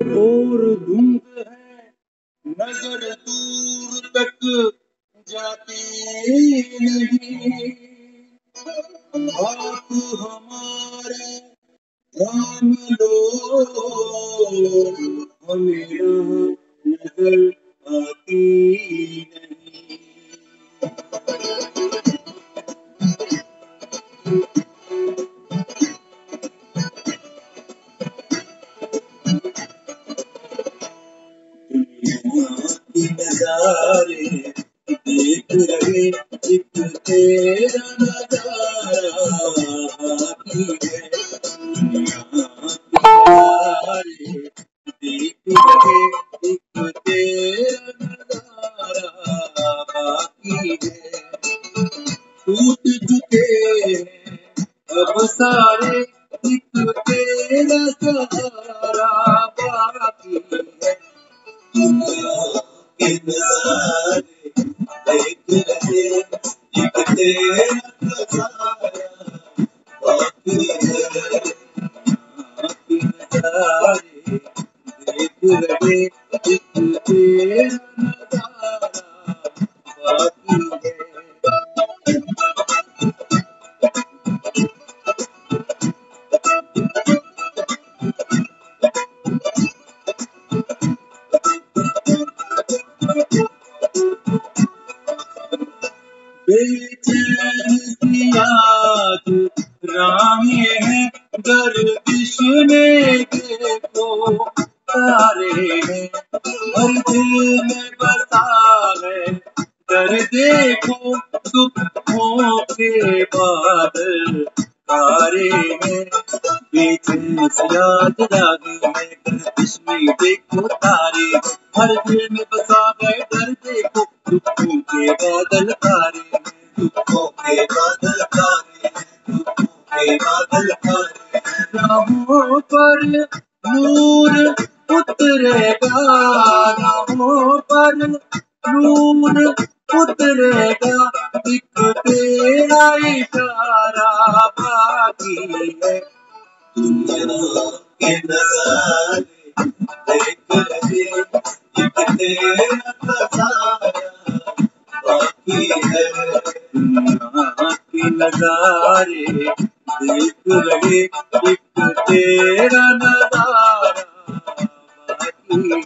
और धुंध है नजर दूर तक जाती नहीं। आप हमारे थाम लो, हमें यहाँ नजर आती नहीं। नजारे देख रहे एक तेरा नजारा बाकी है। नजारे देख रहे एक तेरा नजारा बाकी है। टूट चुके अब सारे एक तेरा सहारा बाकी है। के नजारे देख रहे एक तेरा नजारा बाकी है। के नजारे देख रहे एक तेरा नजारा बाकी है। बेचैन सी आज राहें हैं, गर्दिश में देखो तारे हैं। हर दिल में बसा है डर, देखो दुखों के बादल तारे हैं। बेचैन सी आज राहें हैं, गर्दिश में देखो तारे। हर दिल में बसा है डर, देखो दुखों के बादल तारे। दुखों के बादल तारे, दुखों के बादल तारे। राहों पर नूर उतरेगा, राहों पर नूर उतरेगा, एक तेरा इशारा बाकी है। दुनिया के नजारे देख रहे एक तेरा नजारा बाकी है। दुनिया के नजारे देख रहे एक तेरा नजारा बाकी है।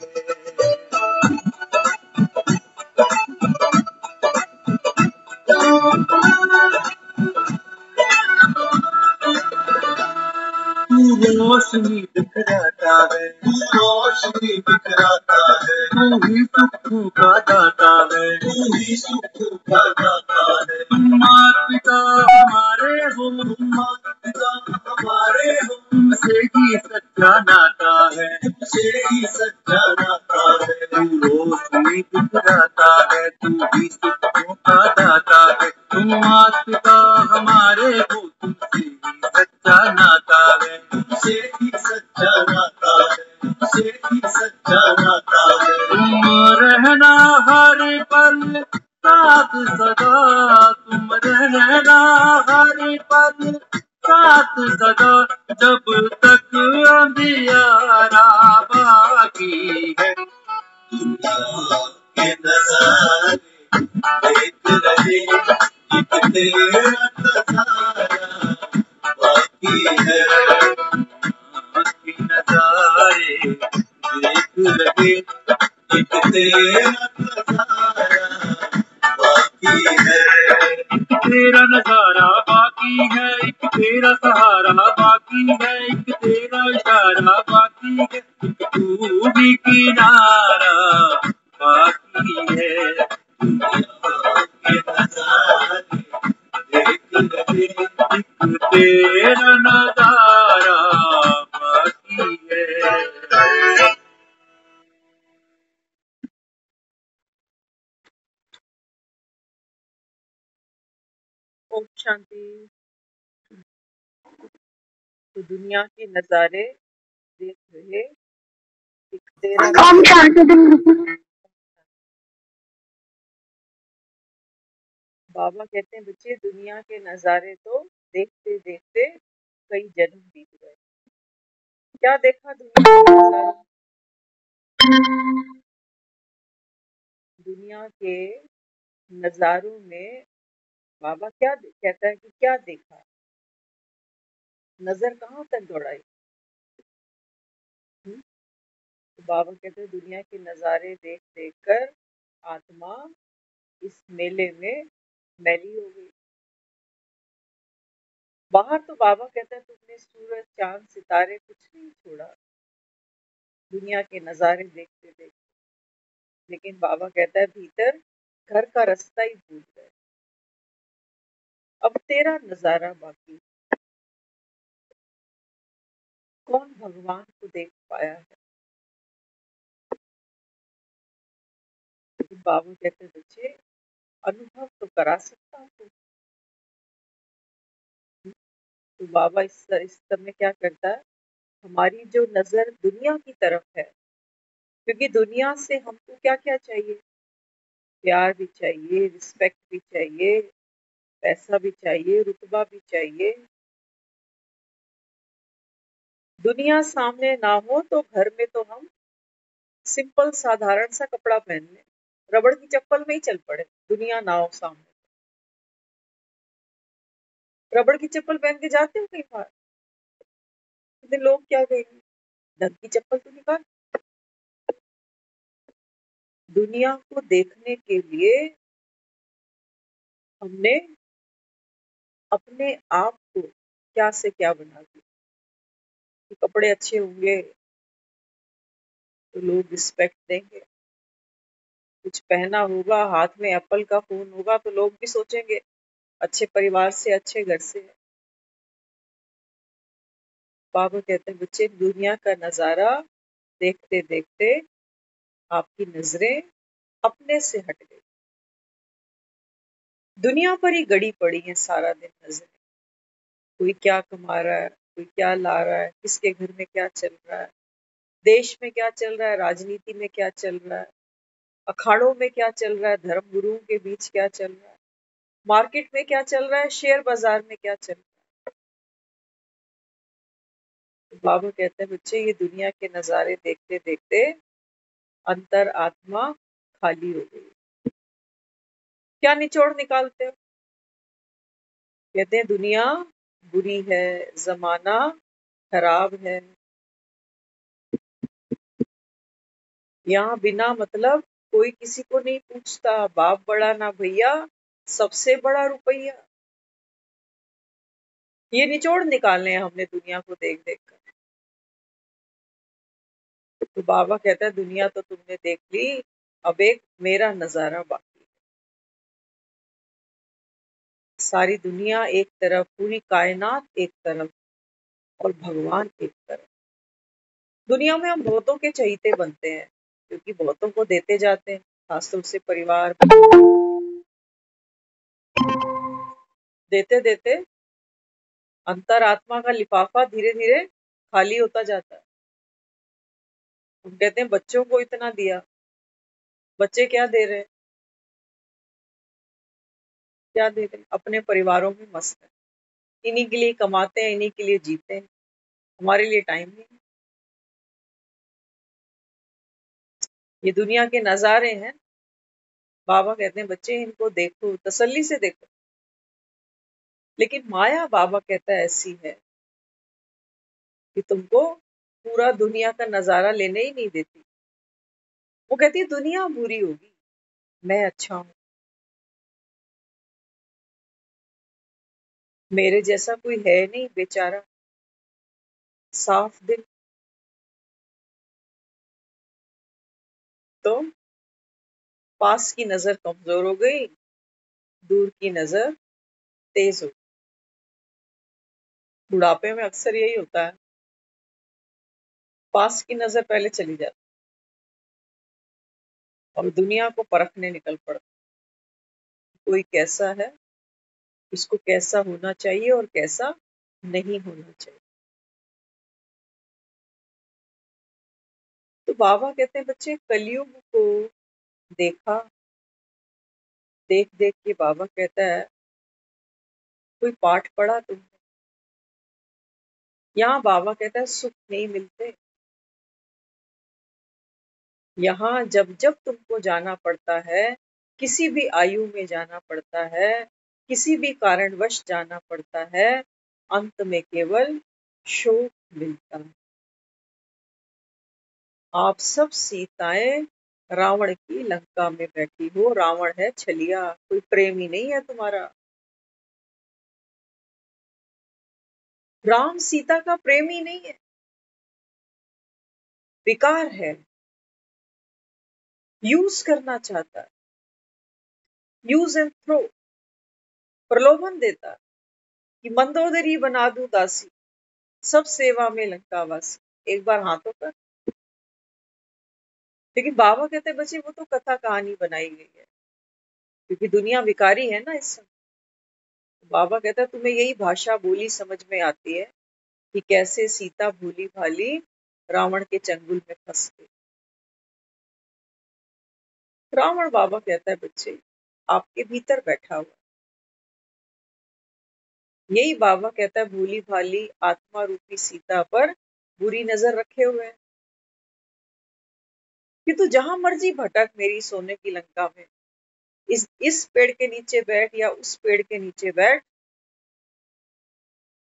तू रोशनी बिखराता है, तू रोशनी बिखराता है। तू ही सुखों का दाता है, तू ही सुखों का दाता है। तुम माता पिता हमारे हो, माता पिता हमारे हो। तुमसे ही सच्चा नाता है, तुमसे ही सच्चा नाता है। तू रोशनी बिखराता है, तू ही सुखों का दाता है। तुम माता पिता हमारे हो, तुमसे ही सच्चा नाता है, तुमसे ही सच्चा नाता है, तुमसे ही सच्चा नाता है। तुम रहना हर पल साथ सदा, तुम रहना हर पल साथ सदा, जब तक अंधियारा बाकी है। दुनिया के नजारे देख रहे एक तेरा नजारा बाकी है। के नजारे देख रहे एक तेरा नजारा बाकी है। एक तेरा नजारा बाकी है, एक तेरा सहारा बाकी है, एक तेरा इशारा बाकी है, एक तू भी किनारा बाकी है। के नजारे देख रहे एक तेरा नजारा बाकी है। ओम शांति। तो दुनिया के नजारे देख रहे एक तेरा ओम शांति। बाबा कहते हैं बच्चे दुनिया के नजारे तो देखते देखते कई जन्म बीत गए। क्या देखा दुनिया के नजारों? दुनिया के नजारों में बाबा क्या कहता है कि क्या देखा, नजर कहाँ तक दौड़ाई। हम्म? तो बाबा कहते हैं दुनिया के नजारे देख देख कर आत्मा इस मेले में मैली हो गई। बाहर तो बाबा कहता है तुमने सूरज चांद सितारे कुछ नहीं छोड़ा दुनिया के नजारे देखते देखते, लेकिन बाबा कहता है भीतर घर का रास्ता ही भूल गए, अब तेरा नजारा बाकी। कौन भगवान को देख पाया है। तो बाबा कहते हैं बच्चे अनुभव तो करा सकता हूँ। तो बाबा इस समय क्या करता है, हमारी जो नजर दुनिया की तरफ है, क्योंकि दुनिया से हमको क्या क्या चाहिए, प्यार भी चाहिए, रिस्पेक्ट भी चाहिए, पैसा भी चाहिए, रुतबा भी चाहिए। दुनिया सामने ना हो तो घर में तो हम सिंपल साधारण सा कपड़ा पहन लें, रबड़ की चप्पल में ही चल पड़े, दुनिया ना हो सामने। रबड़ की चप्पल पहन के जाते हो कहीं बाहर, तो लोग क्या कहेंगे, ढंग की चप्पल तो निकाल। दुनिया को देखने के लिए हमने अपने आप को क्या से क्या बना दिया, तो कपड़े अच्छे होंगे तो लोग रिस्पेक्ट देंगे, कुछ पहना होगा, हाथ में एप्पल का फोन होगा तो लोग भी सोचेंगे अच्छे परिवार से, अच्छे घर से है। बाबा कहते हैं बच्चे दुनिया का नजारा देखते देखते आपकी नजरें अपने से हट गई, दुनिया पर ही गड़ी पड़ी है सारा दिन नजरें, कोई क्या कमा रहा है, कोई क्या ला रहा है, किसके घर में क्या चल रहा है, देश में क्या चल रहा है, राजनीति में क्या चल रहा है, अखाड़ों में क्या चल रहा है, धर्म गुरुओं के बीच क्या चल रहा है, मार्केट में क्या चल रहा है, शेयर बाजार में क्या चल रहा है। तो बाबा कहते हैं बच्चे ये दुनिया के नजारे देखते देखते अंतर आत्मा खाली हो गई। क्या निचोड़ निकालते हो, कहते हैं दुनिया बुरी है, जमाना खराब है, यहाँ बिना मतलब कोई किसी को नहीं पूछता, बाप बड़ा ना भैया, सबसे बड़ा रुपया। ये निचोड़ निकालने हैं हमने दुनिया को देख देख कर। तो बाबा कहता है दुनिया तो तुमने देख ली, अब एक मेरा नजारा बाकी है। सारी दुनिया एक तरफ, पूरी कायनात एक तरफ और भगवान एक तरफ। दुनिया में हम बहुतों के चहीते बनते हैं, क्योंकि बहुतों को देते जाते हैं, खासतौर से परिवार, देते देते अंतरात्मा का लिफाफा धीरे धीरे खाली होता जाता है। हम कहते हैं बच्चों को इतना दिया, बच्चे क्या दे रहे हैं, क्या दे रहे हैं, अपने परिवारों में मस्त है, इन्हीं के लिए कमाते हैं, इन्हीं के लिए जीते हैं, हमारे लिए टाइम नहीं है। ये दुनिया के नजारे हैं, बाबा कहते हैं बच्चे इनको देखो, तसल्ली से देखो, लेकिन माया बाबा कहता है ऐसी है कि तुमको पूरा दुनिया का नजारा लेने ही नहीं देती। वो कहती है दुनिया बुरी होगी, मैं अच्छा हूं, मेरे जैसा कोई है नहीं बेचारा, साफ दिल। तो पास की नजर कमजोर हो गई, दूर की नजर तेज हो गई। बुढ़ापे में अक्सर यही होता है, पास की नजर पहले चली जाती और दुनिया को परखने निकल पड़ता, कोई कैसा है, इसको कैसा होना चाहिए और कैसा नहीं होना चाहिए। तो बाबा कहते हैं बच्चे कलयुग को देखा, देख देख के बाबा कहता है कोई पाठ पढ़ा तुमने। यहाँ बाबा कहता है सुख नहीं मिलते, यहाँ जब जब तुमको जाना पड़ता है, किसी भी आयु में जाना पड़ता है, किसी भी कारणवश जाना पड़ता है, अंत में केवल शोक मिलता है। आप सब सीताएं रावण की लंका में बैठी हो। रावण है छलिया, कोई प्रेमी नहीं है तुम्हारा। राम सीता का प्रेमी नहीं है, विकार है, यूज करना चाहता है, यूज एंड थ्रो, प्रलोभन देता है कि मंदोदरी बना दूं दासी, सब सेवा में लंकावासी, एक बार हाँ तो कर। लेकिन बाबा कहते हैं बच्चे वो तो कथा कहानी बनाई गई है, क्योंकि दुनिया विकारी है ना इस समय। बाबा कहता है तुम्हें यही भाषा बोली समझ में आती है कि कैसे सीता भूली भाली रावण के चंगुल में फंस गई। रावण, बाबा कहता है बच्चे, आपके भीतर बैठा हुआ। यही बाबा कहता है भूली भाली आत्मा रूपी सीता पर बुरी नजर रखे हुए है कि तू जहां मर्जी भटक मेरी सोने की लंका में, इस पेड़ के नीचे बैठ या उस पेड़ के नीचे बैठ,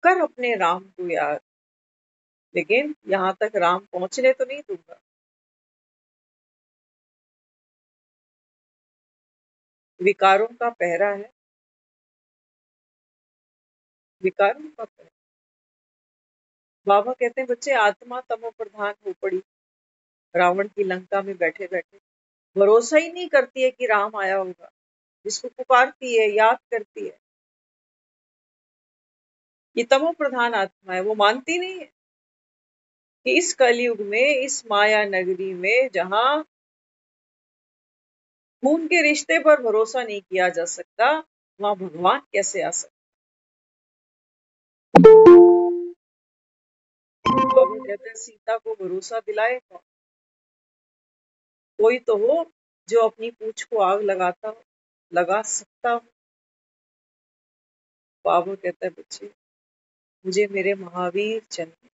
कर अपने राम को याद, लेकिन यहां तक राम पहुंचने तो नहीं दूंगा। विकारों का पहरा है, विकारों का पहरा। बाबा कहते हैं बच्चे, आत्मा तमो प्रधान हो पड़ी रावण की लंका में बैठे बैठे, भरोसा ही नहीं करती है कि राम आया होगा। जिसको पुकारती है, याद करती है, ये तमो प्रधान आत्मा है, वो मानती नहीं है कि इस कलयुग में, इस माया नगरी में, जहां खून के रिश्ते पर भरोसा नहीं किया जा सकता, वहां भगवान कैसे आ सकता। बाबा कहते हैं सीता को भरोसा दिलाए कौन? कोई तो हो जो अपनी पूंछ को आग लगाता हो, लगा सकता हो। बाबा कहता है बच्चे, मुझे मेरे महावीर चाहिए।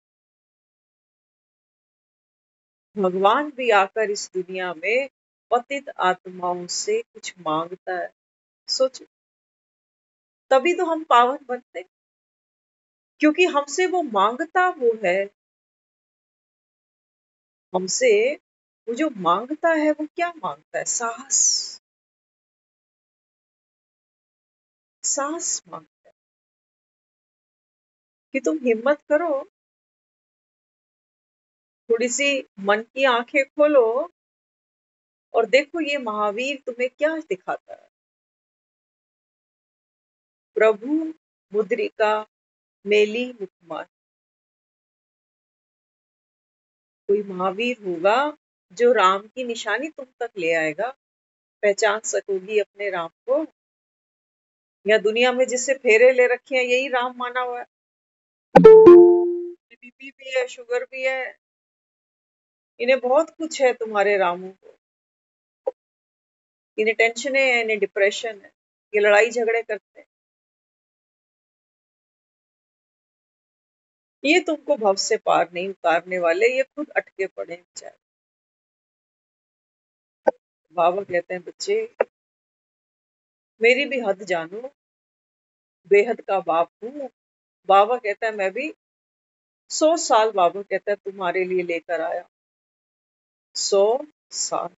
भगवान भी आकर इस दुनिया में पतित आत्माओं से कुछ मांगता है। सोचो, तभी तो हम पावन बनते, क्योंकि हमसे वो मांगता वो है। हमसे वो जो मांगता है, वो क्या मांगता है? साहस, साहस मांगता है कि तुम हिम्मत करो, थोड़ी सी मन की आंखें खोलो और देखो ये महावीर तुम्हें क्या दिखाता है। प्रभु मुद्रिका मेली मुखमान, कोई महावीर होगा जो राम की निशानी तुम तक ले आएगा। पहचान सकोगी अपने राम को? या दुनिया में जिससे फेरे ले रखे हैं यही राम माना हुआ है? बीपी भी है, शुगर भी है, इन्हें बहुत कुछ है तुम्हारे रामों को। इन्हें टेंशन है, इन्हें डिप्रेशन है, ये लड़ाई झगड़े करते हैं। ये तुमको भव से पार नहीं उतारने वाले, ये खुद अटके पड़े हैं बेचारे। बाबा कहते हैं बच्चे, मेरी भी हद जानो, बेहद का बाप हूँ। बाबा कहता है मैं भी 100 साल, बाबा कहता है तुम्हारे लिए लेकर आया। 100 साल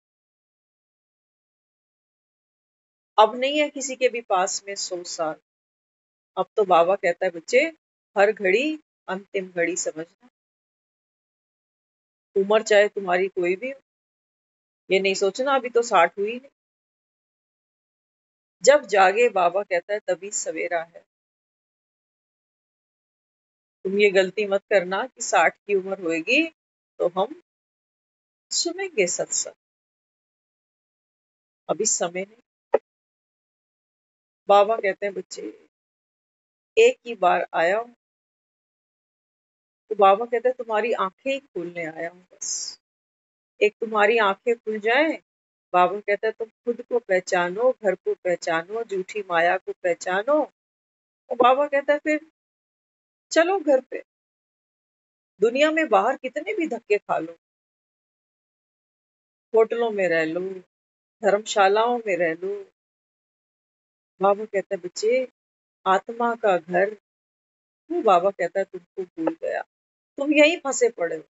अब नहीं है किसी के भी पास में 100 साल। अब तो बाबा कहता है बच्चे, हर घड़ी अंतिम घड़ी समझना। उम्र चाहे तुम्हारी कोई भी हो, ये नहीं सोचना अभी तो 60 हुई नहीं। जब जागे, बाबा कहता है, तभी सवेरा है। तुम ये गलती मत करना कि 60 की उम्र होगी तो हम सुनेंगे सत्संग, अभी समय नहीं। बाबा कहते हैं बच्चे, एक ही बार आया हूं, तो बाबा कहते हैं तुम्हारी आंखें ही खोलने आया हूं बस। एक तुम्हारी आंखें खुल जाएं, बाबा कहता है तुम खुद को पहचानो, घर को पहचानो, झूठी माया को पहचानो। और बाबा कहता है फिर चलो घर पे। दुनिया में बाहर कितने भी धक्के खा लो, होटलों में रह लो, धर्मशालाओं में रह लो। बाबा कहता है बच्चे, आत्मा का घर, वो बाबा कहता है तुमको भूल गया, तुम यहीं फंसे पड़े हो।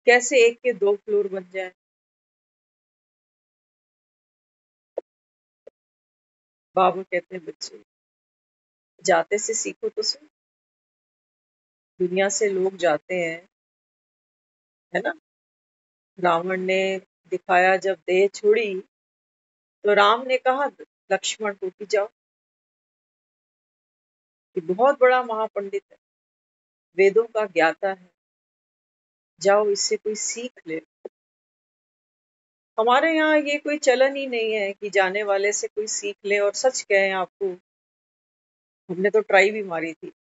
कैसे एक के दो फ्लोर बन जाए। बाबा कहते हैं बच्चे, जाते से सीखो तो सही। दुनिया से लोग जाते हैं, है ना। रावण ने दिखाया जब देह छोड़ी, तो राम ने कहा लक्ष्मण को कि जाओ, ये बहुत बड़ा महापंडित है, वेदों का ज्ञाता है, जाओ इससे कोई सीख ले। हमारे यहाँ ये कोई चलन ही नहीं है कि जाने वाले से कोई सीख ले। और सच कहें आपको, हमने तो ट्राई भी मारी थी।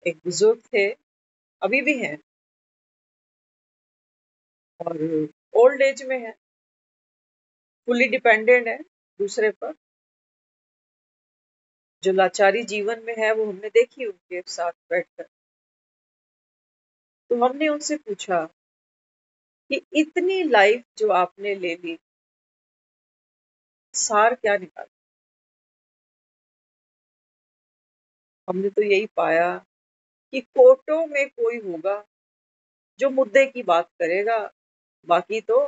एक बुजुर्ग थे, अभी भी हैं, और ओल्ड एज में है, फुली डिपेंडेंट है दूसरे पर। जो लाचारी जीवन में है वो हमने देखी उनके साथ बैठकर। तो हमने उनसे पूछा कि इतनी लाइफ जो आपने ले ली, सार क्या निकाला। हमने तो यही पाया कि कोर्टों में कोई होगा जो मुद्दे की बात करेगा, बाकी तो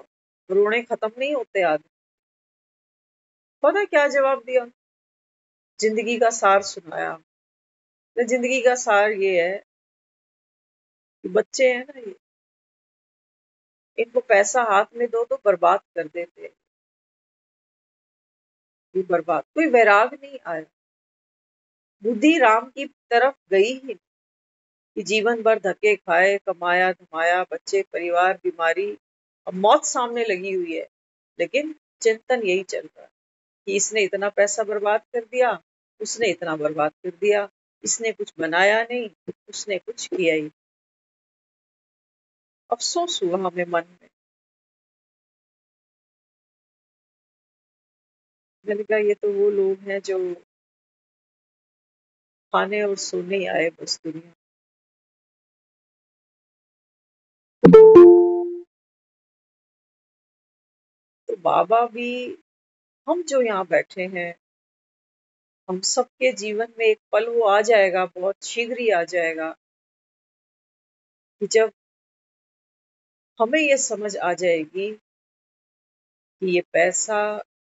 रोने खत्म नहीं होते आदमी। पता है क्या जवाब दिया? जिंदगी का सार सुनाया। तो जिंदगी का सार ये है कि बच्चे हैं ना, ये इनको पैसा हाथ में दो तो बर्बाद कर देते हैं। ये बर्बाद, कोई वैराग नहीं आया, बुद्धि राम की तरफ गई ही नहीं। कि जीवन भर धक्के खाए, कमाया धमाया, बच्चे, परिवार, बीमारी, अब मौत सामने लगी हुई है, लेकिन चिंतन यही चल रहा है कि इसने इतना पैसा बर्बाद कर दिया, उसने इतना बर्बाद कर दिया, इसने कुछ बनाया नहीं, उसने कुछ किया ही। अफसोस हुआ हमें मन में। मैंने कहा ये तो वो लोग हैं जो खाने और सोने ही आए बस दुनिया। तो बाबा भी, हम जो यहाँ बैठे हैं, हम सबके जीवन में एक पल वो आ जाएगा, बहुत शीघ्र ही आ जाएगा, कि जब हमें ये समझ आ जाएगी कि ये पैसा,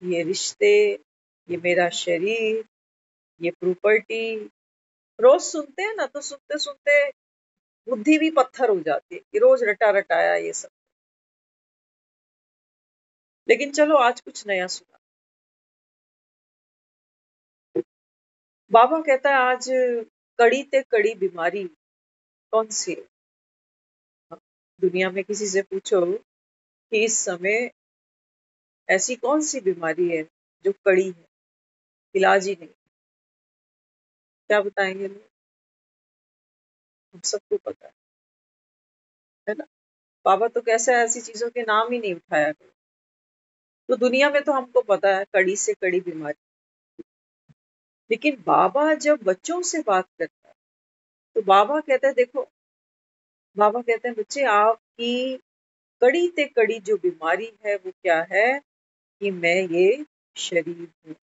ये रिश्ते, ये मेरा शरीर, ये प्रॉपर्टी, रोज सुनते हैं ना, तो सुनते सुनते बुद्धि भी पत्थर हो जाती है कि रोज रटा रटाया ये सब। लेकिन चलो आज कुछ नया सुना। बाबा कहता है आज कड़ी ते कड़ी बीमारी कौन सी है। दुनिया में किसी से पूछो कि इस समय ऐसी कौन सी बीमारी है जो कड़ी है, इलाज ही नहीं, क्या बताएंगे लोग। हम सबको पता है ना। बाबा तो कैसा है, ऐसी चीजों के नाम ही नहीं उठाया करो। तो दुनिया में तो हमको पता है कड़ी से कड़ी बीमारी। लेकिन बाबा जब बच्चों से बात करता है, तो बाबा कहता है देखो, बाबा कहते हैं बच्चे, आपकी कड़ी ते कड़ी जो बीमारी है वो क्या है, कि मैं ये शरीर हूँ।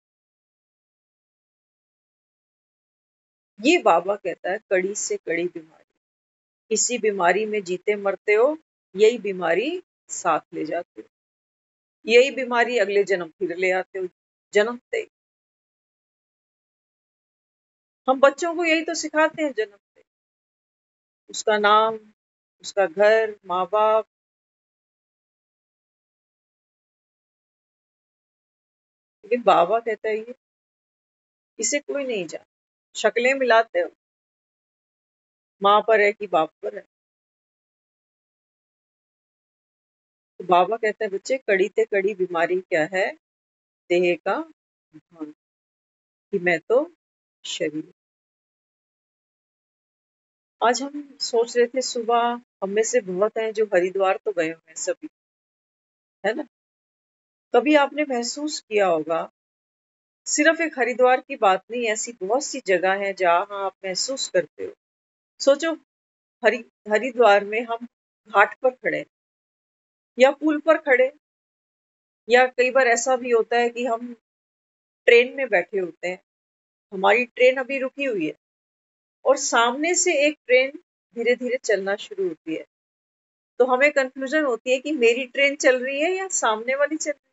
ये बाबा कहता है कड़ी से कड़ी बीमारी। किसी बीमारी में जीते मरते हो, यही बीमारी साथ ले जाते हो, यही बीमारी अगले जन्म फिर ले आते हो, जन्मते ही। हम बच्चों को यही तो सिखाते हैं जन्मते, उसका नाम, उसका घर, माँ बाप। लेकिन बाबा कहता है ये इसे कोई नहीं जान, शक्लें मिलाते हो, माँ पर है कि बाप पर है। तो बाबा कहता है बच्चे, कड़ी ते कड़ी बीमारी क्या है, देह का भान, कि मैं तो शरीर। आज हम सोच रहे थे सुबह, हम में से बहुत हैं जो हरिद्वार तो गए हुए हैं सभी, है ना। कभी आपने महसूस किया होगा, सिर्फ एक हरिद्वार की बात नहीं, ऐसी बहुत सी जगह है जहाँ आप महसूस करते हो। सोचो, हरि हरिद्वार में हम घाट पर खड़े या पुल पर खड़े, या कई बार ऐसा भी होता है कि हम ट्रेन में बैठे होते हैं, हमारी ट्रेन अभी रुकी हुई है और सामने से एक ट्रेन धीरे धीरे चलना शुरू होती है, तो हमें कंफ्यूजन होती है कि मेरी ट्रेन चल रही है या सामने वाली चल रही है।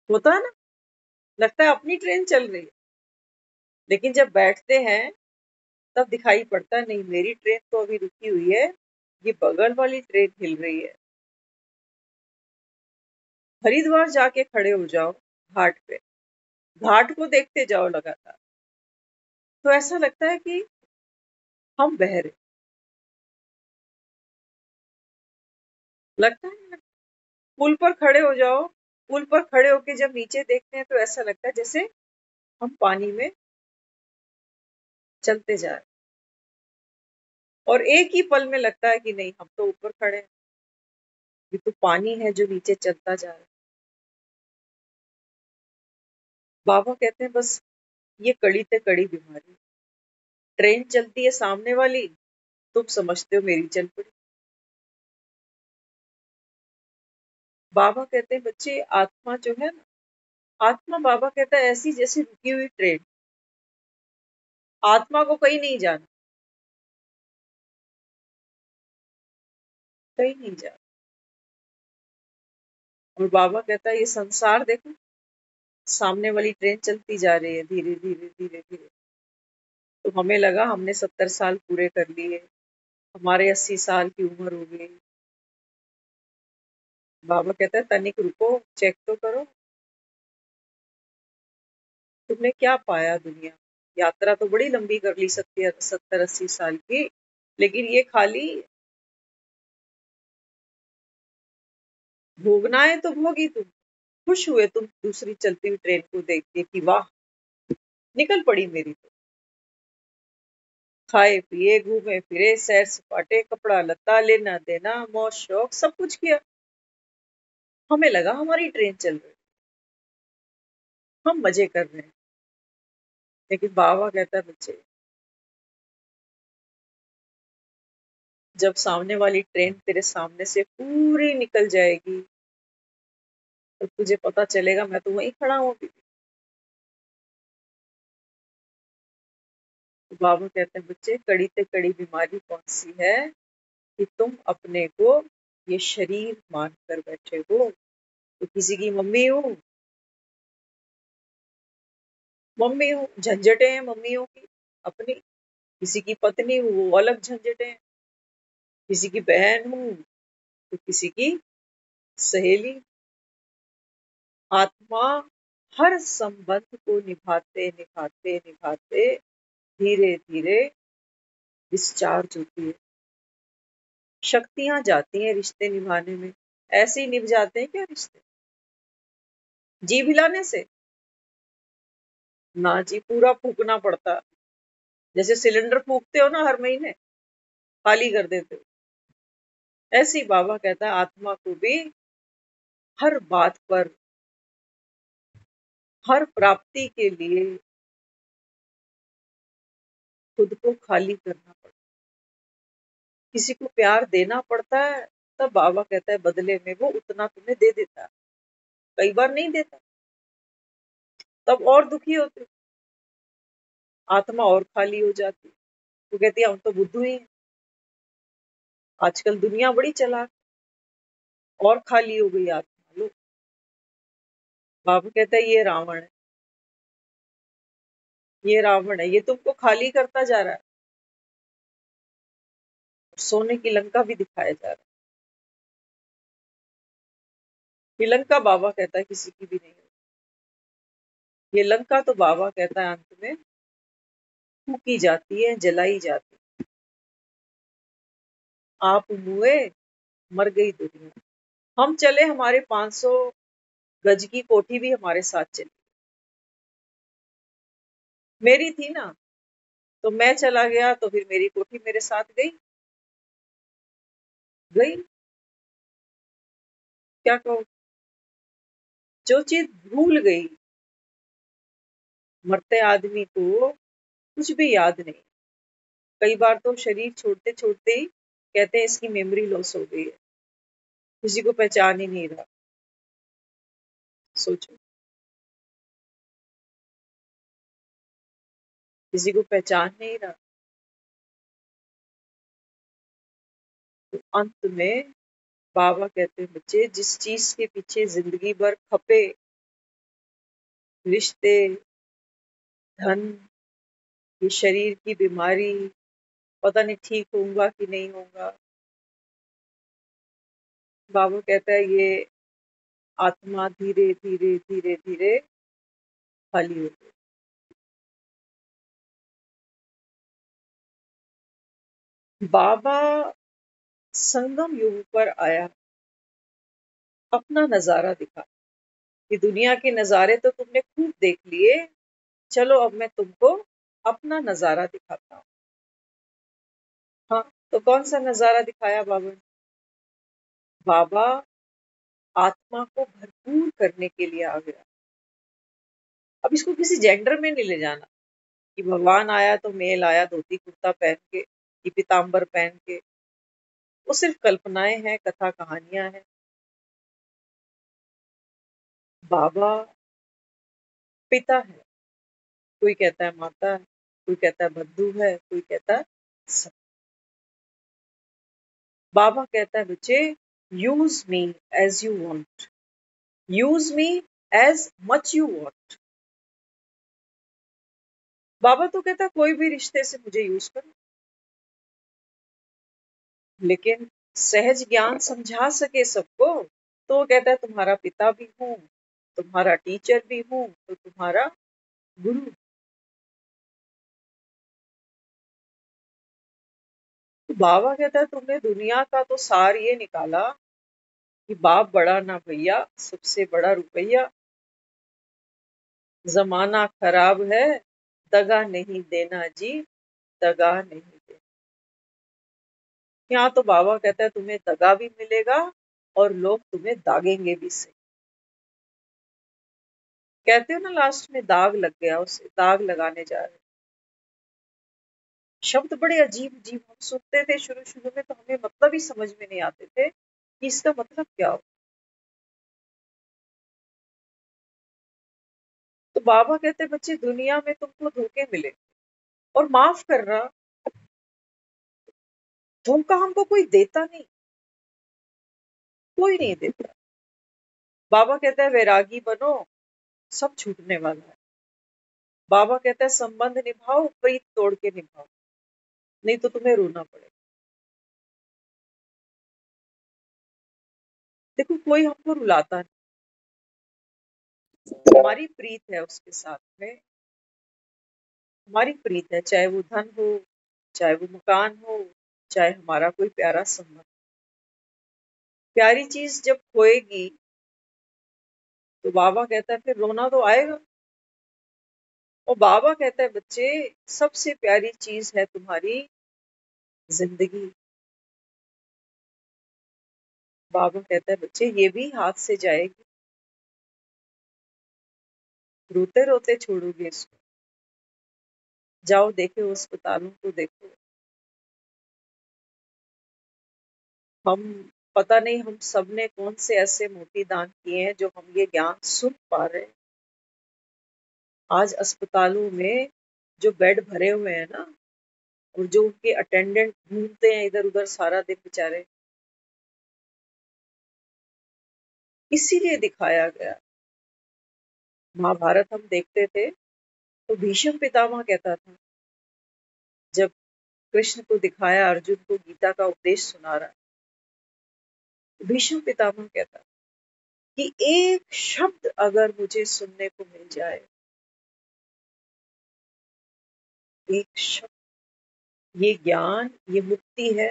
होता है ना, लगता है अपनी ट्रेन चल रही है, लेकिन जब बैठते हैं तब दिखाई पड़ता है नहीं, मेरी ट्रेन तो अभी रुकी हुई है, ये बगल वाली ट्रेन हिल रही है। हरिद्वार जाके खड़े हो जाओ घाट पे, घाट को देखते जाओ लगातार, तो ऐसा लगता है कि हम बह रहे, लगता है। पुल पर खड़े हो जाओ, पुल पर खड़े होके जब नीचे देखते हैं तो ऐसा लगता है जैसे हम पानी में चलते जा रहे, और एक ही पल में लगता है कि नहीं, हम तो ऊपर खड़े हैं, ये तो पानी है जो नीचे चलता जा रहा है। बाबा कहते हैं बस ये कड़ी से कड़ी बीमारी, ट्रेन चलती है सामने वाली, तुम समझते हो मेरी चल पड़ी। बाबा कहते हैं बच्चे, आत्मा जो है ना, आत्मा बाबा कहता है ऐसी जैसी रुकी हुई ट्रेन, आत्मा को कहीं नहीं जाना, कहीं नहीं जाना। और बाबा कहता है ये संसार देखो, सामने वाली ट्रेन चलती जा रही है धीरे धीरे धीरे धीरे, तो हमें लगा हमने 70 साल पूरे कर लिए, हमारे 80 साल की उम्र हो गई। बाबा कहता है तनिक रुको, चेक तो करो तुमने क्या पाया दुनिया। यात्रा तो बड़ी लंबी कर ली सकती है 70-80 साल की, लेकिन ये खाली भोगना है तो भोगी तुम, खुश हुए तुम दूसरी चलती हुई ट्रेन को देख के कि वाह निकल पड़ी मेरी तो, खाए पिए घूमे फिरे सैर सपाटे कपड़ा लत्ता लेना देना मौज शौक सब कुछ किया, हमें लगा हमारी ट्रेन चल रही, हम मजे कर रहे हैं। लेकिन बाबा कहता है बच्चे, जब सामने वाली ट्रेन तेरे सामने से पूरी निकल जाएगी तो तुझे पता चलेगा मैं तो वहीं खड़ा हूँ अभी। तो बाबा कहते हैं बच्चे, कड़ी से कड़ी बीमारी कौन सी है कि तुम अपने को ये शरीर मान कर बैठे हो। तो किसी की मम्मी हूँ, मम्मी हूँ, झंझटें हैं मम्मियों की अपनी, किसी की पत्नी हूँ वो अलग झंझटें हैं, किसी की बहन हूँ तो किसी की सहेली। आत्मा हर संबंध को निभाते निभाते निभाते धीरे धीरे डिस्चार्ज होती है, शक्तियां जाती हैं रिश्ते निभाने में, ऐसे ही निभ जाते हैं क्या रिश्ते जी भिलाने से? ना जी, पूरा फूकना पड़ता है, जैसे सिलेंडर फूकते हो ना हर महीने, खाली कर देते हो, ऐसी बाबा कहता है आत्मा को भी हर बात पर, हर प्राप्ति के लिए खुद को खाली करना पड़ता है, किसी को प्यार देना पड़ता है, तब बाबा कहता है बदले में वो उतना तुम्हें दे देता है, कई बार नहीं देता, तब और दुखी होते, आत्मा और खाली हो जाती, वो कहती है हम तो बुद्धू ही हैं, आजकल दुनिया बड़ी चालाक, और खाली हो गई आत्मा लो। बाबा कहता है ये रावण है, ये रावण है, ये तुमको खाली करता जा रहा है, सोने की लंका भी दिखाया जा रहा है, ये लंका बाबा कहता है किसी की भी नहीं है, ये लंका तो बाबा कहता है अंत में फूकी जाती है, जलाई जाती है, आप मुए मर गई दुनिया। हम चले, हमारे 500 गज की कोठी भी हमारे साथ चली, मेरी थी ना, तो मैं चला गया तो फिर मेरी कोठी मेरे साथ गई, गई, क्या कहो, जो चीज भूल गई, मरते आदमी को कुछ भी याद नहीं, कई बार तो शरीर छोड़ते छोड़ते ही कहते हैं इसकी मेमोरी लॉस हो गई है, किसी को पहचान ही नहीं रहा। सोचो, किसी को पहचान नहीं रहा। तो अंत में बाबा कहते हैं बच्चे, जिस चीज के पीछे जिंदगी भर खपे, रिश्ते, धन, ये शरीर की बीमारी, पता नहीं ठीक होऊंगा कि नहीं होऊंगा, बाबा कहता है ये आत्मा धीरे धीरे धीरे धीरे खाली हो गई। बाबा संगम युग पर आया, अपना नजारा दिखा कि दुनिया के नजारे तो तुमने खूब देख लिए, चलो अब मैं तुमको अपना नजारा दिखाता हूँ। हाँ, तो कौन सा नजारा दिखाया बाबा ने? बाबा आत्मा को भरपूर करने के लिए आ गया। अब इसको किसी जेंडर में नहीं ले जाना कि भगवान आया तो मेल आया धोती कुर्ता पहन के कि पीताम्बर पहन के। वो सिर्फ कल्पनाएं हैं, कथा कहानियां हैं। बाबा पिता है, कोई कहता है माता है, कोई कहता है बंधु है, कोई कहता है सब। बाबा कहता है बच्चे, use me as you want, use me as much you want. बाबा तो कहता है कोई भी रिश्ते से मुझे यूज करो, लेकिन सहज ज्ञान समझा सके सबको तो वो कहता है तुम्हारा पिता भी हूँ, तुम्हारा टीचर भी हूँ, तो तुम्हारा गुरु। तो बाबा कहता है तुमने दुनिया का तो सार ये निकाला कि बाप बड़ा ना भैया, सबसे बड़ा रुपया, जमाना खराब है, दगा नहीं देना जी, दगा नहीं देना। यहाँ तो बाबा कहता है तुम्हें दगा भी मिलेगा और लोग तुम्हें दागेंगे भी सही। कहते हो ना लास्ट में दाग लग गया, उसे दाग लगाने जा रहे। शब्द बड़े अजीब अजीब हम सुनते थे शुरू शुरू में, तो हमें मतलब ही समझ में नहीं आते थे कि इसका मतलब क्या हो। तो बाबा कहते बच्चे दुनिया में तुमको धोखे मिले, और माफ करना, धोखा हमको कोई देता नहीं, कोई नहीं देता। बाबा कहता है वैरागी बनो, सब छूटने वाला है। बाबा कहता है संबंध निभाओ, प्रीत तोड़ के निभाओ, नहीं तो तुम्हें रोना पड़ेगा। देखो कोई हमको रुलाता नहीं, हमारी प्रीत है उसके साथ में, हमारी प्रीत है, चाहे वो धन हो, चाहे वो मकान हो, चाहे हमारा कोई प्यारा संबंध। प्यारी चीज जब खोएगी तो बाबा कहता है फिर रोना तो आएगा। और बाबा कहता है बच्चे, सबसे प्यारी चीज है तुम्हारी जिंदगी। बाबा कहता है बच्चे ये भी हाथ से जाएगी, रोते रोते छोड़ोगे इसको। जाओ देखो अस्पतालों को देखो, हम पता नहीं हम सब ने कौन से ऐसे मोती दान किए हैं जो हम ये ज्ञान सुन पा रहे हैं। आज अस्पतालों में जो बेड भरे हुए हैं ना, और जो उनके अटेंडेंट घूमते हैं इधर उधर सारा दिन बेचारे, इसीलिए दिखाया गया। महाभारत हम देखते थे तो भीष्म पितामह कहता था, जब कृष्ण को दिखाया अर्जुन को गीता का उपदेश सुना रहा है, तो भीष्म पितामह कहता कि एक शब्द अगर मुझे सुनने को मिल जाए, एक शब्द, ये ज्ञान, ये मुक्ति है,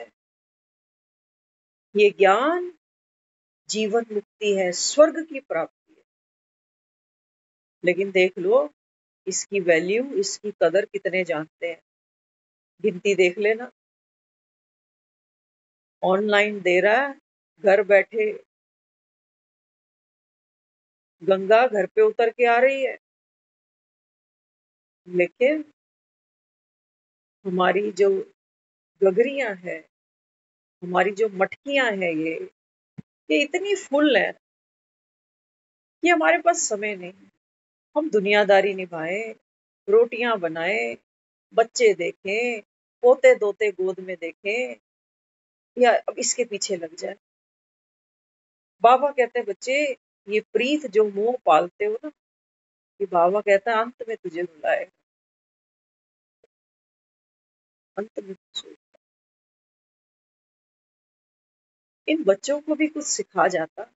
ये ज्ञान जीवन मुक्ति है, स्वर्ग की प्राप्ति है। लेकिन देख लो इसकी वैल्यू, इसकी कदर कितने जानते हैं। गिनती देख लेना, ऑनलाइन दे रहा है, घर बैठे गंगा घर पे उतर के आ रही है, लेकिन हमारी जो गगरियां है, हमारी जो मटकियां हैं ये इतनी फुल है कि हमारे पास समय नहीं है। हम दुनियादारी निभाएं, रोटियां बनाएं, बच्चे देखें, पोते दोते गोद में देखें, या अब इसके पीछे लग जाए। बाबा कहते हैं बच्चे, ये प्रीत जो मोह पालते हो ना, ये बाबा कहता है अंत में तुझे रुलाएगा, अंत में तुझे। इन बच्चों को भी कुछ सिखा जाता।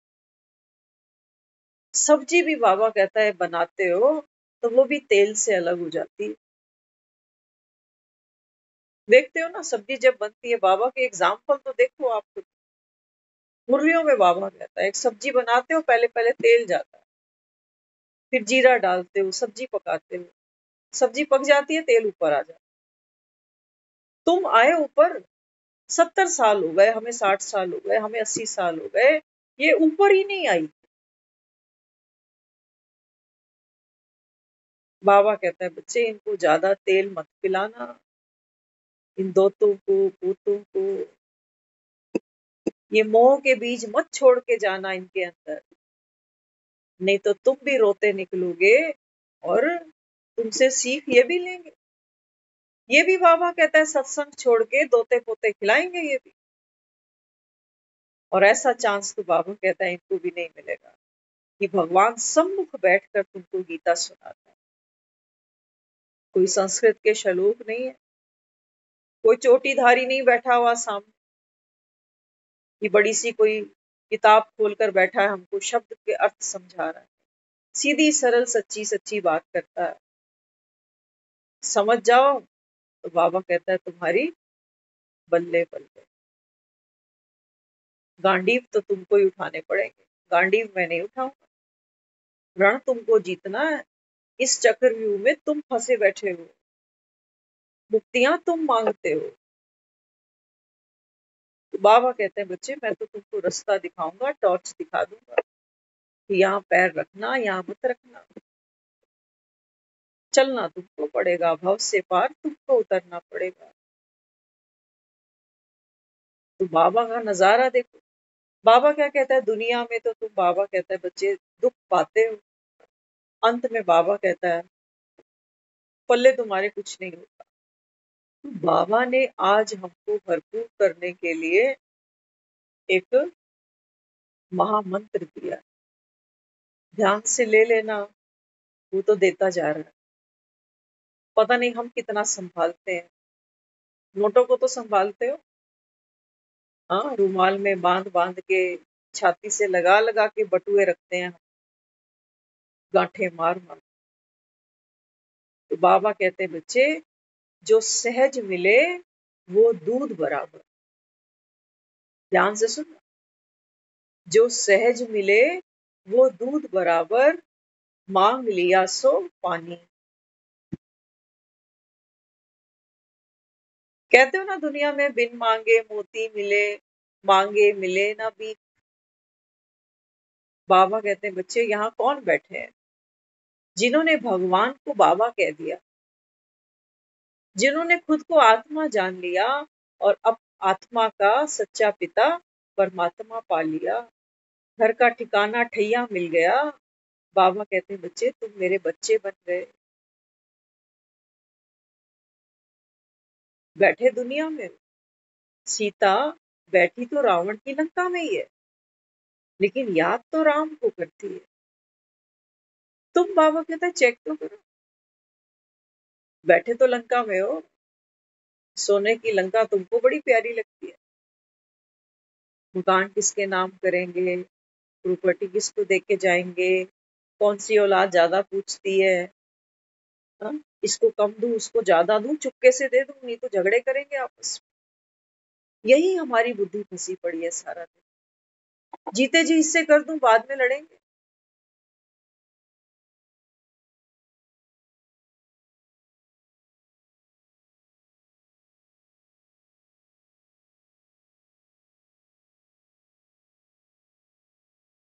सब्जी भी बाबा कहता है बनाते हो तो वो भी तेल से अलग हो जाती है। देखते हो ना सब्जी जब बनती है, बाबा के एग्जाम्पल तो देखो आप खुद। मुरलियों में बाबा कहता है एक सब्जी बनाते हो, पहले पहले तेल जाता है, फिर जीरा डालते हो, सब्जी पकाते हो, सब्जी पक जाती है, तेल ऊपर आ जाता है। तुम आए ऊपर, 70 साल हो गए हमें, 60 साल हो गए हमें, 80 साल हो गए, ये ऊपर ही नहीं आई। बाबा कहता है बच्चे इनको ज्यादा तेल मत पिलाना, इन दोतों को पोतों को, ये मोह के बीज मत छोड़ के जाना इनके अंदर, नहीं तो तुम भी रोते निकलोगे और तुमसे सीख ये भी लेंगे। ये भी बाबा कहता है सत्संग छोड़ के दोते पोते खिलाएंगे ये भी। और ऐसा चांस तो बाबा कहता है इनको भी नहीं मिलेगा कि भगवान सम्मुख बैठकर तुमको गीता सुनाता है। कोई संस्कृत के श्लोक नहीं है, कोई चोटीधारी नहीं बैठा हुआ सामने कि बड़ी सी कोई किताब खोलकर बैठा है हमको शब्द के अर्थ समझा रहा है। सीधी सरल सच्ची सच्ची बात करता है। समझ जाओ तो बाबा कहता है तुम्हारी बल्ले बल्ले। गांडीव तो तुमको ही उठाने पड़ेंगे, गांडीव मैं नहीं उठाऊंगा। रण तुमको जीतना है, इस चक्रव्यूह में तुम फंसे बैठे हो, मुक्तियां तुम मांगते हो। तो बाबा कहते हैं बच्चे मैं तो तुमको रास्ता दिखाऊंगा, टॉर्च दिखा दूंगा कि यहाँ पैर रखना, यहाँ मत रखना। चलना तुमको पड़ेगा, भव से पार तुमको उतरना पड़ेगा। तो बाबा का नजारा देखो। बाबा क्या कहता है, दुनिया में तो तुम, बाबा कहता है बच्चे दुख पाते हो, अंत में बाबा कहता है पल्ले तुम्हारे कुछ नहीं होगा। तो बाबा ने आज हमको भरपूर करने के लिए एक महामंत्र दिया, ध्यान से ले लेना। वो तो देता जा रहा है, पता नहीं हम कितना संभालते हैं। नोटों को तो संभालते हो, हाँ, रुमाल में बांध बांध के, छाती से लगा लगा के बटुए रखते हैं, गांठे मार मार। तो बाबा कहते हैं बच्चे जो सहज मिले वो दूध बराबर। ध्यान से सुन, जो सहज मिले वो दूध बराबर, मांग लिया सो पानी। कहते हो ना दुनिया में बिन मांगे मोती मिले, मांगे मिले ना भी। बाबा कहते हैं बच्चे यहाँ कौन बैठे हैं जिन्होंने भगवान को बाबा कह दिया, जिन्होंने खुद को आत्मा जान लिया और अब आत्मा का सच्चा पिता परमात्मा पा लिया, घर का ठिकाना ठैया मिल गया। बाबा कहते हैं बच्चे तुम मेरे बच्चे बन गए। बैठे दुनिया में, सीता बैठी तो रावण की लंका में ही है, लेकिन याद तो राम को करती है। तुम, बाबा कहता है चेक तो करो, बैठे तो लंका में हो, सोने की लंका तुमको बड़ी प्यारी लगती है, मकान किसके नाम करेंगे, प्रॉपर्टी किसको दे के जाएंगे, कौन सी औलाद ज्यादा पूछती है, हाँ? इसको कम दूं उसको ज्यादा दूं, चुपके से दे दूं, नहीं तो झगड़े करेंगे आपस में। यही हमारी बुद्धि फंसी पड़ी है सारा दिन। जीते जी इससे कर दूं, बाद में लड़ेंगे।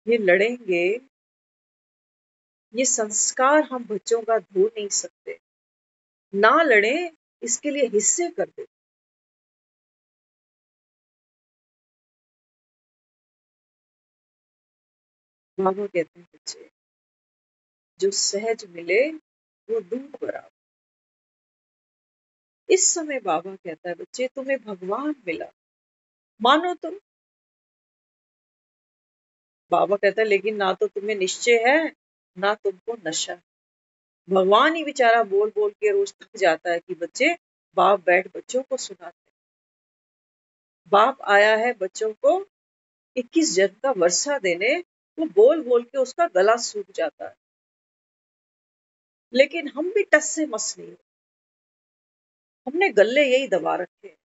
ये लड़ेंगे, ये संस्कार हम बच्चों का धो नहीं सकते। ना लड़े, इसके लिए हिस्से कर दे। बाबा कहते हैं बच्चे, जो सहज मिले वो दूध बराबर। इस समय बाबा कहता है बच्चे, तुम्हें भगवान मिला, मानो तुम। बाबा कहता है लेकिन ना तो तुम्हें निश्चय है, ना तुमको नशा है। भगवान ही बेचारा बोल बोल के रोज थक जाता है कि बच्चे, बाप बैठ बच्चों को सुनाते। बाप आया है बच्चों को 21 जन्म का वर्षा देने, वो बोल बोल के उसका गला सूख जाता है। लेकिन हम भी टस से मस नहीं, हमने गले यही दबा रखे हैं,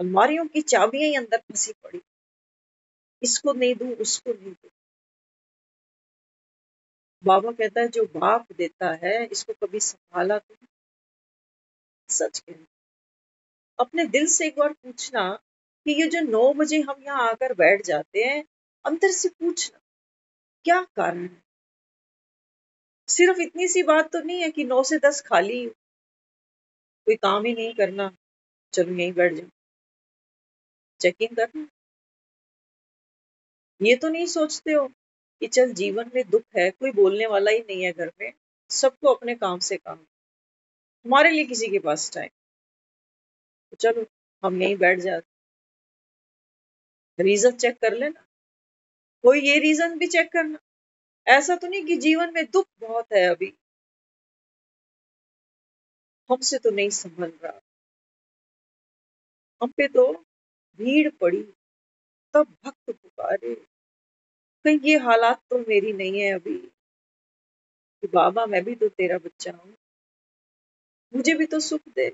अलमारियों की चाबियां ही अंदर फंसी पड़ी, इसको नहीं दूं उसको नहीं दूं। बाबा कहता है जो बाप देता है इसको कभी संभाला तो नहीं। सच कहना, अपने दिल से एक बार पूछना कि ये जो 9 बजे हम यहाँ आकर बैठ जाते हैं, अंदर से पूछना क्या कारण है। सिर्फ इतनी सी बात तो नहीं है कि 9 से 10 खाली, कोई काम ही नहीं करना, चलो यहीं बैठ जाओ। चेकिंग करना, ये तो नहीं सोचते हो कि चल जीवन में दुख है, कोई बोलने वाला ही नहीं है घर में, सबको अपने काम से काम, हमारे लिए किसी के पास टाइम, तो चलो हम यहीं बैठ जाते। रीजन चेक कर लेना, कोई ये रीजन भी चेक करना। ऐसा तो नहीं कि जीवन में दुख बहुत है अभी, हमसे तो नहीं संभल रहा, हम पे तो भीड़ पड़ी, तब भक्त पुकारे, कहीं ये हालात तो मेरी नहीं है अभी कि बाबा मैं भी तो तेरा बच्चा हूँ, मुझे भी तो सुख दे,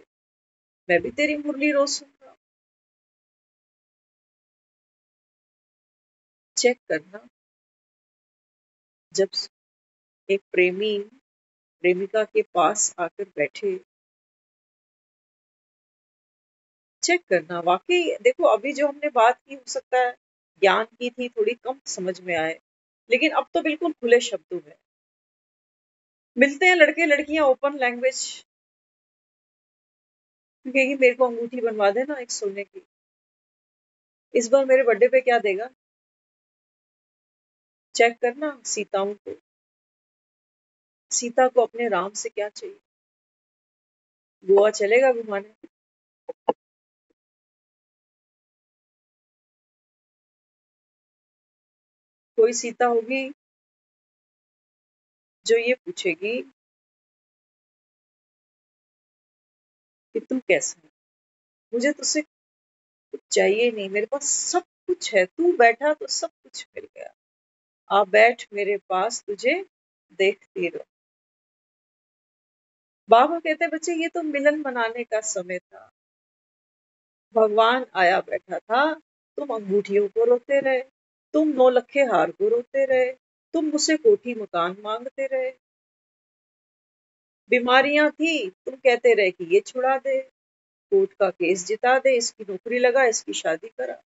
मैं भी तेरी मुरली रोज सुन रहा हूँ। चेक करना, जब एक प्रेमी प्रेमिका के पास आकर बैठे, चेक करना वाकई। देखो अभी जो हमने बात की हो सकता है ज्ञान की थी, थोड़ी कम समझ में आए, लेकिन अब तो बिल्कुल खुले शब्दों में मिलते हैं लड़के लड़कियां, ओपन लैंग्वेज। कहेगी मेरे को अंगूठी बनवा देना एक सोने की, इस बार मेरे बर्थडे पे क्या देगा। चेक करना सीताओं को, सीता को अपने राम से क्या चाहिए। गोवा चलेगा घुमाने, कोई सीता होगी जो ये पूछेगी कि तू कैसा है, मुझे तुझसे कुछ चाहिए नहीं, मेरे पास सब कुछ है, तू बैठा तो सब कुछ मिल गया, आ बैठ मेरे पास तुझे देखती रहो। बाबा कहते बच्चे ये तो मिलन मनाने का समय था, भगवान आया बैठा था, तुम अंगूठियों को रोते रहे, तुम 9 लखे हार को रोते रहे, तुम मुझसे कोठी मकान मांगते रहे, बीमारियां थी तुम कहते रहे कि ये छुड़ा दे, कोर्ट का केस जिता दे, इसकी नौकरी लगा, इसकी शादी करा।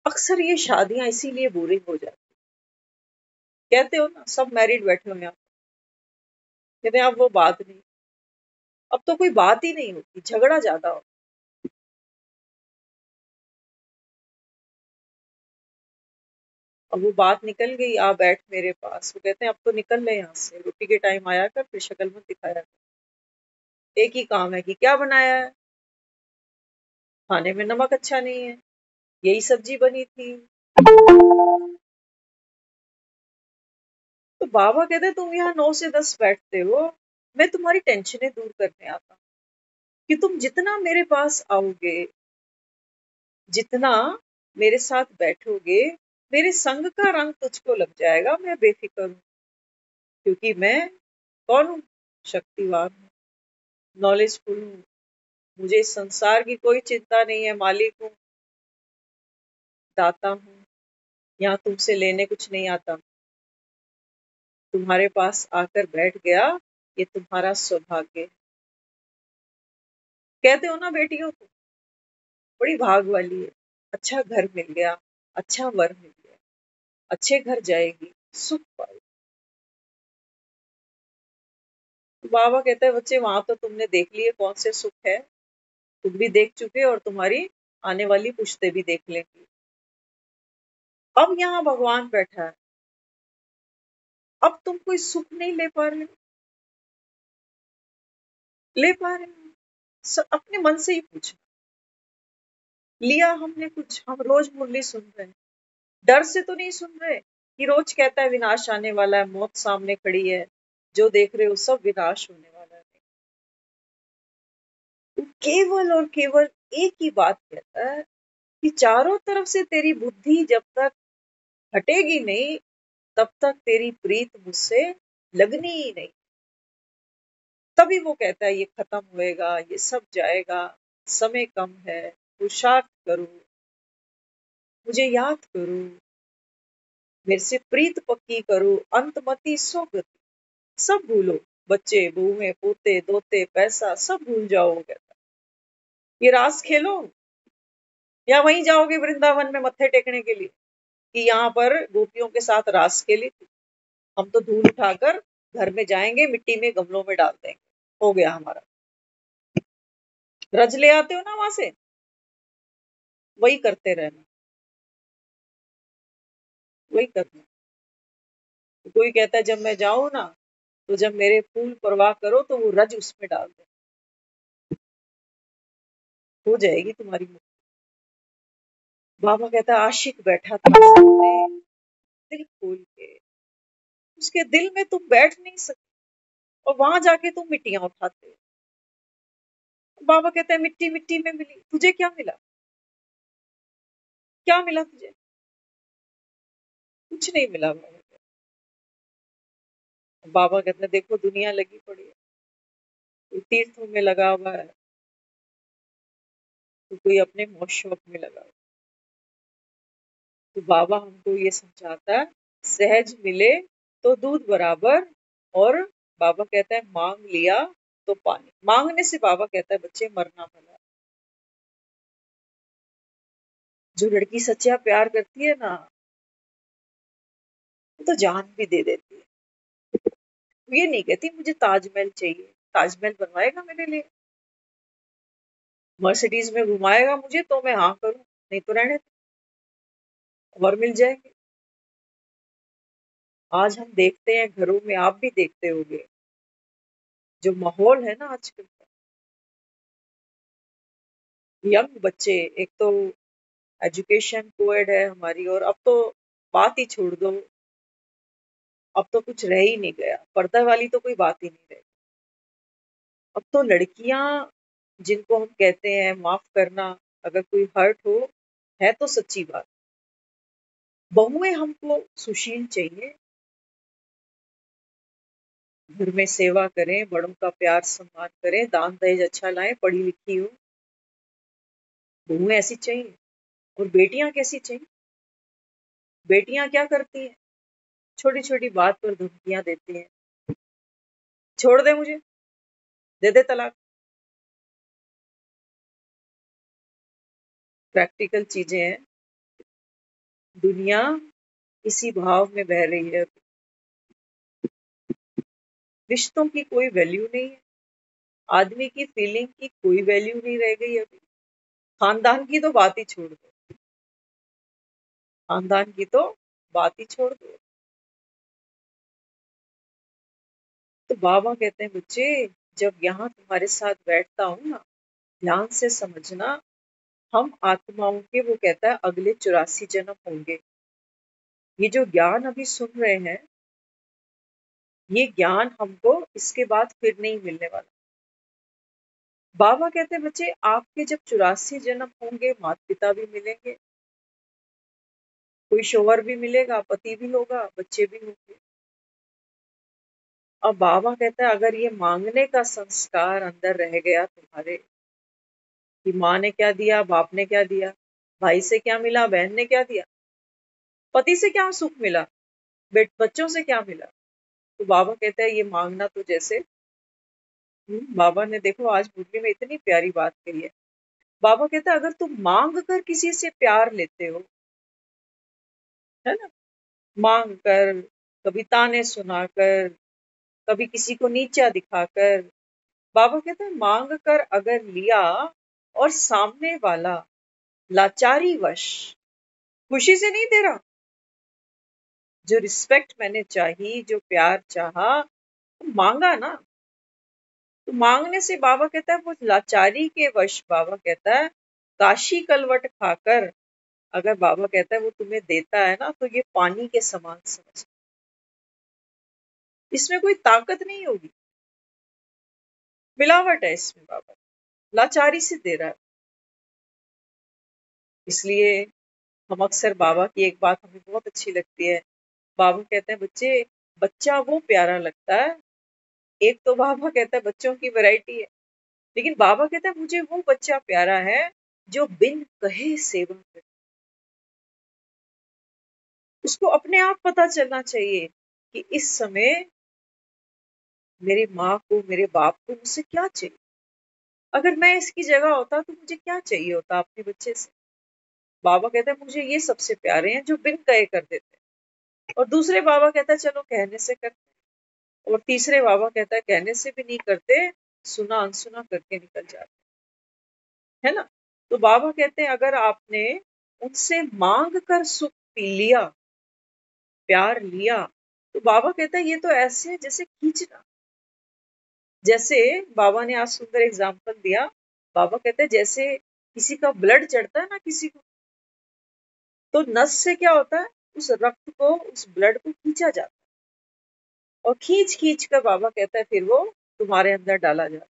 अक्सर ये शादियां इसीलिए बोरिंग हो जाती, कहते हो ना सब मैरिड बैठे हो यहाँ, कहते हैं अब वो बात नहीं, अब तो कोई बात ही नहीं होती, झगड़ा ज्यादा हो। अब वो बात निकल गई, आ बैठ मेरे पास, वो कहते हैं अब तो निकल ले यहाँ से, रोटी के टाइम आया कर, फिर शक्ल मत दिखाया कर। एक ही काम है कि क्या बनाया है, खाने में नमक अच्छा नहीं है, यही सब्जी बनी थी। तो बाबा कहते तुम यहाँ 9 से 10 बैठते हो, मैं तुम्हारी टेंशनें दूर करने आता हूँ, कि तुम जितना मेरे पास आओगे, जितना मेरे साथ बैठोगे, मेरे संग का रंग तुझको लग जाएगा, मैं बेफिक्र हूँ, क्योंकि मैं कौन हूँ, शक्तिवान हूँ, नॉलेजफुल हूँ, मुझे इस संसार की कोई चिंता नहीं है, मालिक हूँ, दाता हूँ, यहाँ तुमसे लेने कुछ नहीं आता, तुम्हारे पास आकर बैठ गया, ये तुम्हारा सौभाग्य है। कहते हो ना बेटियों को बड़ी भाग वाली है, अच्छा घर मिल गया, अच्छा वर मिल गया, अच्छे घर जाएगी, सुख पाएगी। तो बाबा कहते हैं बच्चे वहां तो तुमने देख लिए कौन से सुख है, तुम भी देख चुके और तुम्हारी आने वाली पुश्तें भी देख लेंगी। अब यहाँ भगवान बैठा है, अब तुम कोई सुख नहीं ले पा रहे हो, ले पा रहे हो? अपने मन से ही पूछो, लिया हमने कुछ? हम रोज मुरली सुन रहे हैं, डर से तो नहीं सुन रहे कि रोज कहता है विनाश आने वाला है, मौत सामने खड़ी है, जो देख रहे हो सब विनाश होने वाला है। तो केवल और केवल एक ही बात कहता है कि चारों तरफ से तेरी बुद्धि जब तक हटेगी नहीं, तब तक तेरी प्रीत मुझसे लगनी ही नहीं। तभी वो कहता है ये खत्म होएगा, ये सब जाएगा, समय कम है, पुरुषार्थ करो, मुझे याद करो, मेरे से प्रीत पक्की करो, अंतमति सो गति, सब भूलो, बच्चे बहुएं पोते दोते पैसा सब भूल जाओ। कहता ये रास खेलो, या वहीं जाओगे वृंदावन में मत्थे टेकने के लिए कि यहाँ पर गोपियों के साथ रास खेली थी? हम तो धूल उठाकर घर में जाएंगे, मिट्टी में गमलों में डाल देंगे, हो गया हमारा। रज ले आते हो ना वहां से, वही करते रहना, वही करना। तो कोई कहता है जब मैं जाऊं ना, तो जब मेरे फूल परवाह करो तो वो रज उसमें डाल दे, हो जाएगी तुम्हारी मुक्ति। बाबा कहता है आशिक बैठा था सामने, दिल खोल के, उसके दिल में तुम बैठ नहीं सकते, और वहां जाके तुम मिट्टियां उठाते हो। बाबा कहता है मिट्टी मिट्टी में मिली, तुझे क्या मिला? क्या मिला तुझे? कुछ नहीं मिला। बाबा कहते हैं देखो दुनिया लगी पड़ी है, कोई तीर्थों में लगा हुआ है, तो कोई अपने मौज शौक में लगा हुआ है। तो बाबा हमको ये समझाता है सहज मिले तो दूध बराबर, और बाबा कहता है मांग लिया तो पानी। मांगने से बाबा कहता है बच्चे मरना भला है। जो लड़की सच्चा प्यार करती है ना, वो तो जान भी दे देती है। ये नहीं कहती मुझे ताजमहल चाहिए, ताजमहल बनवाएगा मेरे लिए, मर्सिडीज में घुमाएगा मुझे तो मैं हाँ करूं, नहीं तो रहने दो, और मिल जाएंगे। आज हम देखते हैं घरों में, आप भी देखते होंगे, जो माहौल है ना आजकल का, यंग बच्चे, एक तो एजुकेशन कोएड है हमारी, और अब तो बात ही छोड़ दो, अब तो कुछ रह ही नहीं गया, पर्दा वाली तो कोई बात ही नहीं रही। अब तो लड़कियां, जिनको हम कहते हैं माफ करना, अगर कोई हर्ट हो, है तो सच्ची बात, बहुएं हमको सुशील चाहिए, घर में सेवा करें, बड़ों का प्यार सम्मान करें, दान दहेज अच्छा लाएं, पढ़ी लिखी हो, बहुएं ऐसी चाहिए। और बेटियां कैसी चाहिए? बेटियां क्या करती हैं? छोटी छोटी बात पर धमकियां देती हैं, छोड़ दे मुझे, दे दे तलाक। प्रैक्टिकल चीजें हैं। दुनिया इसी भाव में बह रही है, रिश्तों की कोई वैल्यू नहीं है, आदमी की फीलिंग की कोई वैल्यू नहीं रह गई अभी। खानदान की तो बात ही छोड़ दो, खानदान की तो बात ही छोड़ दो। तो बाबा कहते हैं बच्चे, जब यहाँ तुम्हारे साथ बैठता हूँ ना, ध्यान से समझना, हम आत्माओं के, वो कहता है अगले 84 जन्म होंगे। ये जो ज्ञान अभी सुन रहे हैं, ये ज्ञान हमको इसके बाद फिर नहीं मिलने वाला। बाबा कहते हैं बच्चे, आपके जब 84 जन्म होंगे, माता पिता भी मिलेंगे, कोई शोहर भी मिलेगा, पति भी होगा, बच्चे भी होंगे। अब बाबा कहता है अगर ये मांगने का संस्कार अंदर रह गया तुम्हारे, कि माँ ने क्या दिया, बाप ने क्या दिया, भाई से क्या मिला, बहन ने क्या दिया, पति से क्या सुख मिला, बच्चों से क्या मिला, तो बाबा कहता है ये मांगना तो जैसे, बाबा ने देखो आज मुरली में इतनी प्यारी बात कही है। बाबा कहता है अगर तुम मांग कर किसी से प्यार लेते हो, है ना, मांग कर, कभी ताने सुनाकर, कभी किसी को नीचा दिखाकर, बाबा कहते हैं मांग कर अगर लिया और सामने वाला लाचारी वश खुशी से नहीं दे रहा, जो रिस्पेक्ट मैंने चाही, जो प्यार चाहा, मांगा ना। तो मांगने से बाबा कहता है वो लाचारी के वश, बाबा कहता है काशी कलवट खाकर, अगर बाबा कहता है वो तुम्हें देता है ना, तो ये पानी के समान समझ, इसमें कोई ताकत नहीं होगी, मिलावट है इसमें, बाबा लाचारी से दे रहा है। इसलिए हम अक्सर बाबा की एक बात हमें बहुत अच्छी लगती है। बाबा कहते हैं बच्चे, बच्चा वो प्यारा लगता है। एक तो बाबा कहता है बच्चों की वैरायटी है, लेकिन बाबा कहता है मुझे वो बच्चा प्यारा है जो बिन कहे सेवा करे। उसको अपने आप पता चलना चाहिए कि इस समय मेरी माँ को, मेरे बाप को मुझसे क्या चाहिए। अगर मैं इसकी जगह होता तो मुझे क्या चाहिए होता अपने बच्चे से। बाबा कहता है मुझे ये सबसे प्यारे हैं जो बिन कहे कर देते हैं। और दूसरे बाबा कहता है चलो कहने से करते हैं। और तीसरे बाबा कहता है कहने से भी नहीं करते, सुना अनसुना करके निकल जाते, है ना। तो बाबा कहते हैं अगर आपने उनसे मांग कर सुख पी लिया, प्यार लिया, तो बाबा कहता है ये तो ऐसे है जैसे खींचना। जैसे बाबा ने आज सुंदर एग्जाम्पल दिया। बाबा कहते हैं जैसे किसी का ब्लड चढ़ता है ना किसी को, तो नस से क्या होता है, उस रक्त को, उस ब्लड को खींचा जाता है, और खींच खींच कर बाबा कहता है फिर वो तुम्हारे अंदर डाला जाता है।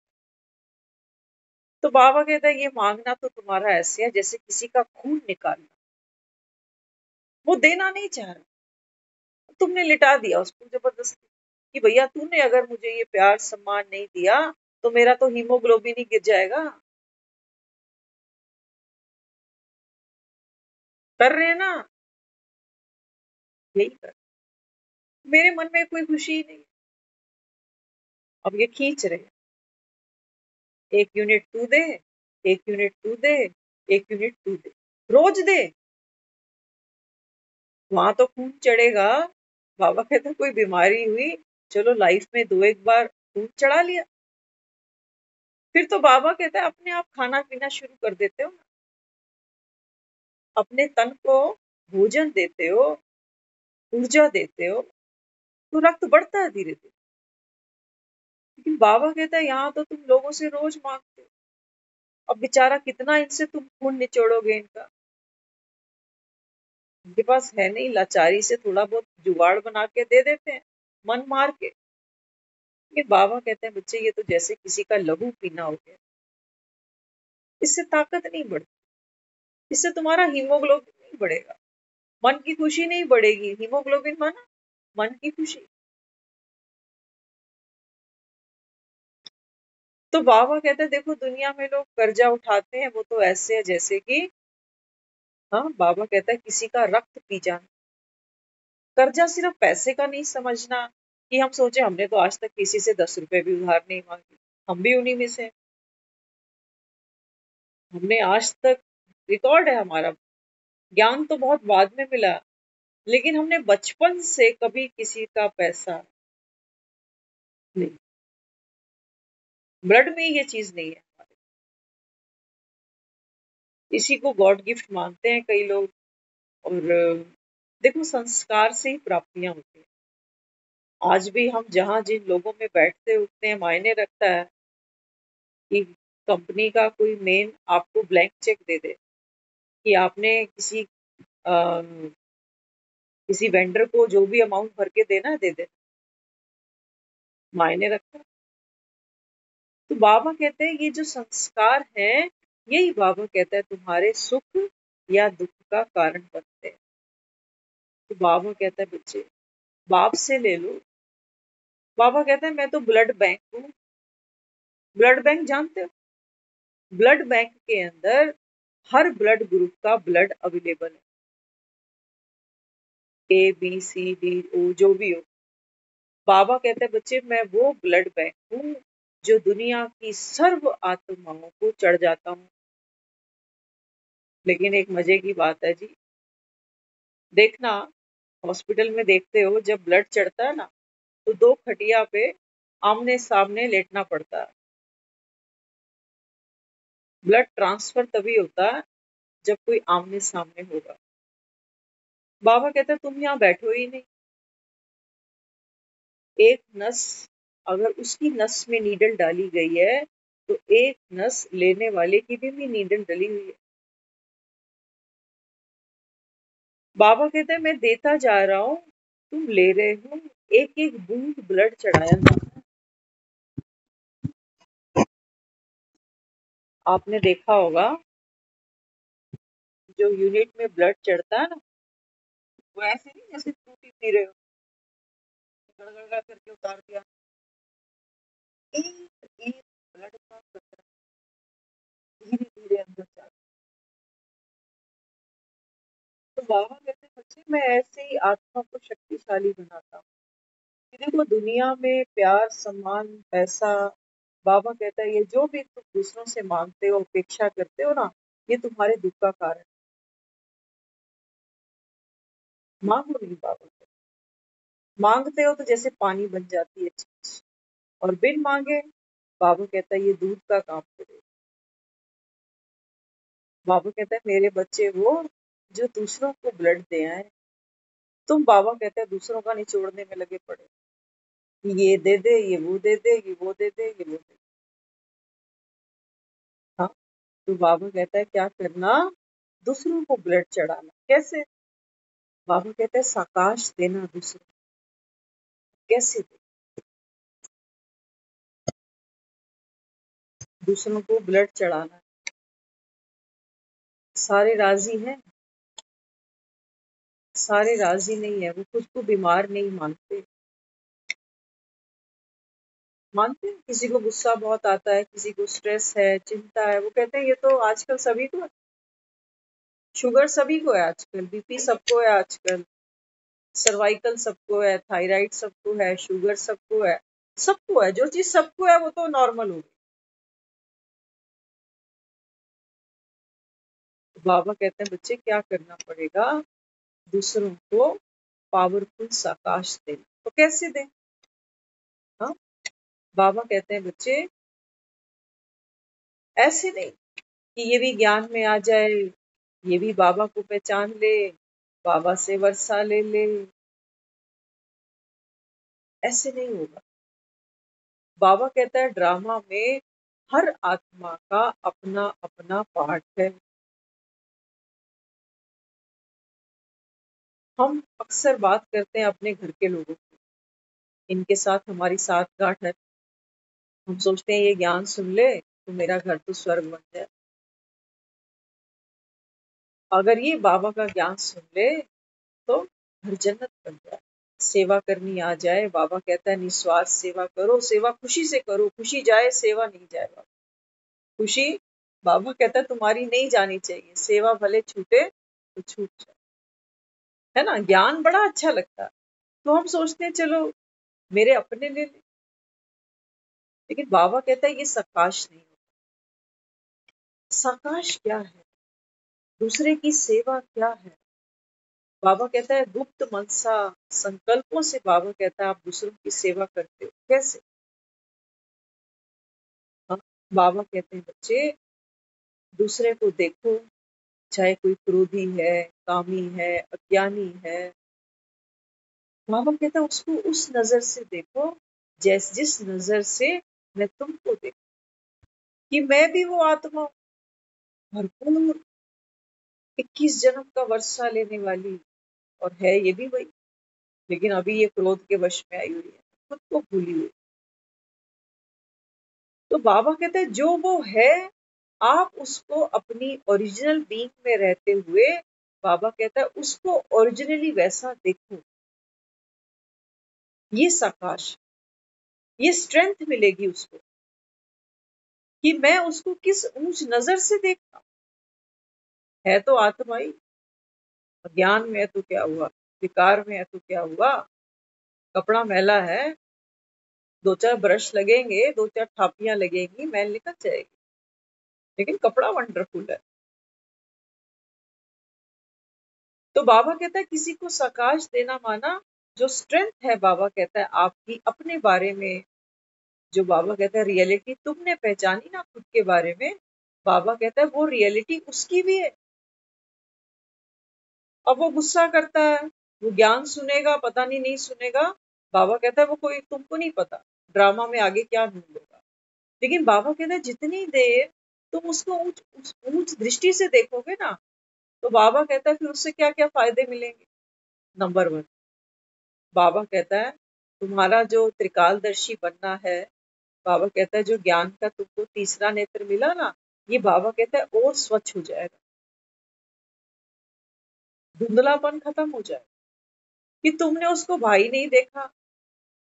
तो बाबा कहता है ये मांगना तो तुम्हारा ऐसे है जैसे किसी का खून निकालना। वो देना नहीं चाह रहा, तुमने लिटा दिया उसको जबरदस्ती कि भैया तूने अगर मुझे ये प्यार सम्मान नहीं दिया तो मेरा तो हीमोग्लोबिन ही गिर जाएगा। कर रहे हैं ना, यही कर। मेरे मन में कोई खुशी ही नहीं। अब ये खींच रहे हैं, एक यूनिट तू दे, एक यूनिट तू दे, एक यूनिट तू दे, रोज दे, वहां तो खून चढ़ेगा। बाबा कहते कोई बीमारी हुई, चलो लाइफ में दो एक बार खून चढ़ा लिया, फिर तो बाबा कहता है अपने आप खाना पीना शुरू कर देते हो, अपने तन को भोजन देते हो, ऊर्जा देते हो, तो रक्त बढ़ता है धीरे धीरे। लेकिन बाबा कहता है यहाँ तो तुम लोगों से रोज मांगते हो, अब बेचारा कितना इनसे तुम खून निचोड़ोगे इनका। उनके पास है नहीं, लाचारी से थोड़ा बहुत जुगाड़ बना के दे देते हैं, मन मार के। ये बाबा कहते हैं बच्चे ये तो जैसे किसी का लहू पीना हो गया, इससे ताकत नहीं बढ़ती, इससे तुम्हारा हीमोग्लोबिन नहीं बढ़ेगा, मन की खुशी नहीं बढ़ेगी। हीमोग्लोबिन माना मन की खुशी। तो बाबा कहते हैं देखो दुनिया में लोग कर्जा उठाते हैं, वो तो ऐसे है जैसे कि, हाँ बाबा कहता है किसी का रक्त पी जाना। कर्जा सिर्फ पैसे का नहीं समझना कि हम सोचे हमने तो आज तक किसी से 10 रुपए भी उधार नहीं मांगी, हम भी उन्हीं में से। हमने आज तक, रिकॉर्ड है हमारा, ज्ञान तो बहुत बाद में मिला, लेकिन हमने बचपन से कभी किसी का पैसा नहीं, ब्लड में ये चीज नहीं है हमारे। इसी को गॉड गिफ्ट मानते हैं कई लोग। और देखो संस्कार से ही प्राप्तियां होती हैं। आज भी हम जहाँ जिन लोगों में बैठते उठते हैं, मायने रखता है कि कंपनी का कोई मेन आपको ब्लैंक चेक दे दे कि आपने किसी वेंडर को जो भी अमाउंट भर के देना है दे दे, मायने रखता है। तो बाबा कहते हैं ये जो संस्कार है, यही बाबा कहता है तुम्हारे सुख या दुख का कारण बनते हैं। तो बाबा कहता है बच्चे बाप से ले लो। बाबा कहता है मैं तो ब्लड बैंक हूँ। ब्लड बैंक जानते हो, ब्लड बैंक के अंदर हर ब्लड ग्रुप का ब्लड अवेलेबल है, A B C D O जो भी हो। बाबा कहते हैं बच्चे मैं वो ब्लड बैंक हूँ जो दुनिया की सर्व आत्माओं को चढ़ जाता हूँ। लेकिन एक मजे की बात है जी, देखना हॉस्पिटल में देखते हो जब ब्लड चढ़ता है ना, तो दो खटिया पे आमने सामने लेटना पड़ता है। ब्लड ट्रांसफर तभी होता है जब कोई आमने सामने होगा। बाबा कहते हैं तुम यहाँ बैठो ही नहीं, एक नस, अगर उसकी नस में नीडल डाली गई है तो एक नस लेने वाले की भी नीडल डली हुई है। बाबा कहते हैं मैं देता जा रहा हूँ, तुम ले रहे हो, एक एक बूंद ब्लड चढ़ाया जा रहा है। आपने देखा होगा जो यूनिट में ब्लड चढ़ता है ना, वो ऐसे नहीं जैसे फ्रूटी पी रहे हो, गड़गड़ा करके उतार दिया, एक एक ब्लड का कतरा धीरे धीरे अंदर जा। तो बाबा कहते हैं बच्चे मैं ऐसे ही आत्मा को शक्तिशाली बनाता हूँ। देखो दुनिया में प्यार, सम्मान, पैसा, बाबा कहता है ये जो भी तुम दूसरों से मांगते हो, अपेक्षा करते हो ना, ये तुम्हारे दुख का कारण है। मांगो नहीं, बाबा कहते हैं। मांगते हो तो जैसे पानी बन जाती है चीज, और बिन मांगे बाबा कहता है ये दूध का काम करेगा। बाबा कहता है मेरे बच्चे वो जो दूसरों को ब्लड दे आए, तुम बाबा कहते हैं दूसरों का निचोड़ने में लगे पड़े, ये दे दे, ये वो दे दे, ये वो दे दे, ये वो दे दे। हाँ, तो बाबा कहता है क्या करना, दूसरों को ब्लड चढ़ाना। कैसे? बाबा कहते हैं साकाश देना दूसरों को। कैसे दे? दूसरों को ब्लड चढ़ाना। सारे राजी हैं, सारे राजी नहीं है, वो खुद को बीमार नहीं मानते। मानते हैं किसी को गुस्सा बहुत आता है, किसी को स्ट्रेस है, चिंता है, वो कहते हैं ये तो आजकल सभी को है। शुगर सभी को है आजकल, बीपी सबको है आजकल, सर्वाइकल सबको है, थायराइड सबको है, शुगर सबको है, सबको है। जो चीज सबको है वो तो नॉर्मल हो गई। बाबा कहते हैं बच्चे क्या करना पड़ेगा, दूसरों को पावरफुल साकाश देना। तो कैसे दें? हाँ, बाबा कहते हैं बच्चे ऐसे नहीं कि ये भी ज्ञान में आ जाए, ये भी बाबा को पहचान ले, बाबा से वर्षा ले ले, ऐसे नहीं होगा। बाबा कहता है ड्रामा में हर आत्मा का अपना अपना पार्ट है। हम अक्सर बात करते हैं अपने घर के लोगों की, इनके साथ हमारी साठगांठ है, हम सोचते हैं ये ज्ञान सुन ले तो मेरा घर तो स्वर्ग बन जाए। अगर ये बाबा का ज्ञान सुन ले तो घर जन्नत बन जाए, सेवा करनी आ जाए। बाबा कहता है निस्वार्थ सेवा करो, सेवा खुशी से करो, खुशी जाए सेवा नहीं जाए। बाबा खुशी, बाबा कहता है तुम्हारी नहीं जानी चाहिए, सेवा भले छूटे तो छूट जाए। है ना, ज्ञान बड़ा अच्छा लगता है, तो हम सोचते हैं चलो मेरे अपने ले ले, लेकिन बाबा कहता है ये सकाश नहीं होता। सकाश क्या है, दूसरे की सेवा क्या है? बाबा कहता है गुप्त मनसा संकल्पों से, बाबा कहता है आप दूसरों की सेवा करते हो। कैसे? हाँ, बाबा कहते हैं बच्चे दूसरे को देखो, चाहे कोई क्रोधी है, कामी है, अज्ञानी है, बाबा कहता है उसको उस नजर से देखो जिस नजर से मैं तुमको देखूं, कि मैं भी वो आत्मा हूं, भरपूर 21 जन्म का वर्षा लेने वाली, और है ये भी वही, लेकिन अभी ये क्रोध के वश में आई हुई है, खुद को भूली हुई। तो बाबा कहते हैं जो वो है, आप उसको अपनी ओरिजिनल बीइंग में रहते हुए, बाबा कहता है उसको ओरिजिनली वैसा देखो। ये साकाश, ये स्ट्रेंथ मिलेगी उसको, कि मैं उसको किस ऊंच नजर से देखता हूं। है तो आत्मा ही, ज्ञान में है तो क्या हुआ, विकार में है तो क्या हुआ, कपड़ा मैला है, दो चार ब्रश लगेंगे, दो चार थापियां लगेंगी, मैल निकल जाएगी, लेकिन कपड़ा वंडरफुल है। तो बाबा कहता है किसी को सकाश देना माना जो स्ट्रेंथ है, बाबा कहता है आपकी अपने बारे में, जो बाबा कहता है रियलिटी तुमने पहचानी ना खुद के बारे में, बाबा कहता है वो रियलिटी उसकी भी है। अब वो गुस्सा करता है, वो ज्ञान सुनेगा, पता नहीं नहीं सुनेगा, बाबा कहता है वो कोई तुमको नहीं पता ड्रामा में आगे क्या ढूंढेगा, लेकिन बाबा कहता है जितनी देर तुम उसको ऊंच दृष्टि से देखोगे ना, तो बाबा कहता है फिर उससे क्या क्या फायदे मिलेंगे। नंबर 1, बाबा कहता है तुम्हारा जो त्रिकालदर्शी बनना है, बाबा कहता है जो ज्ञान का तुमको तीसरा नेत्र मिला ना, ये बाबा कहता है और स्वच्छ हो जाएगा, धुंधलापन खत्म हो जाएगा। कि तुमने उसको भाई नहीं देखा,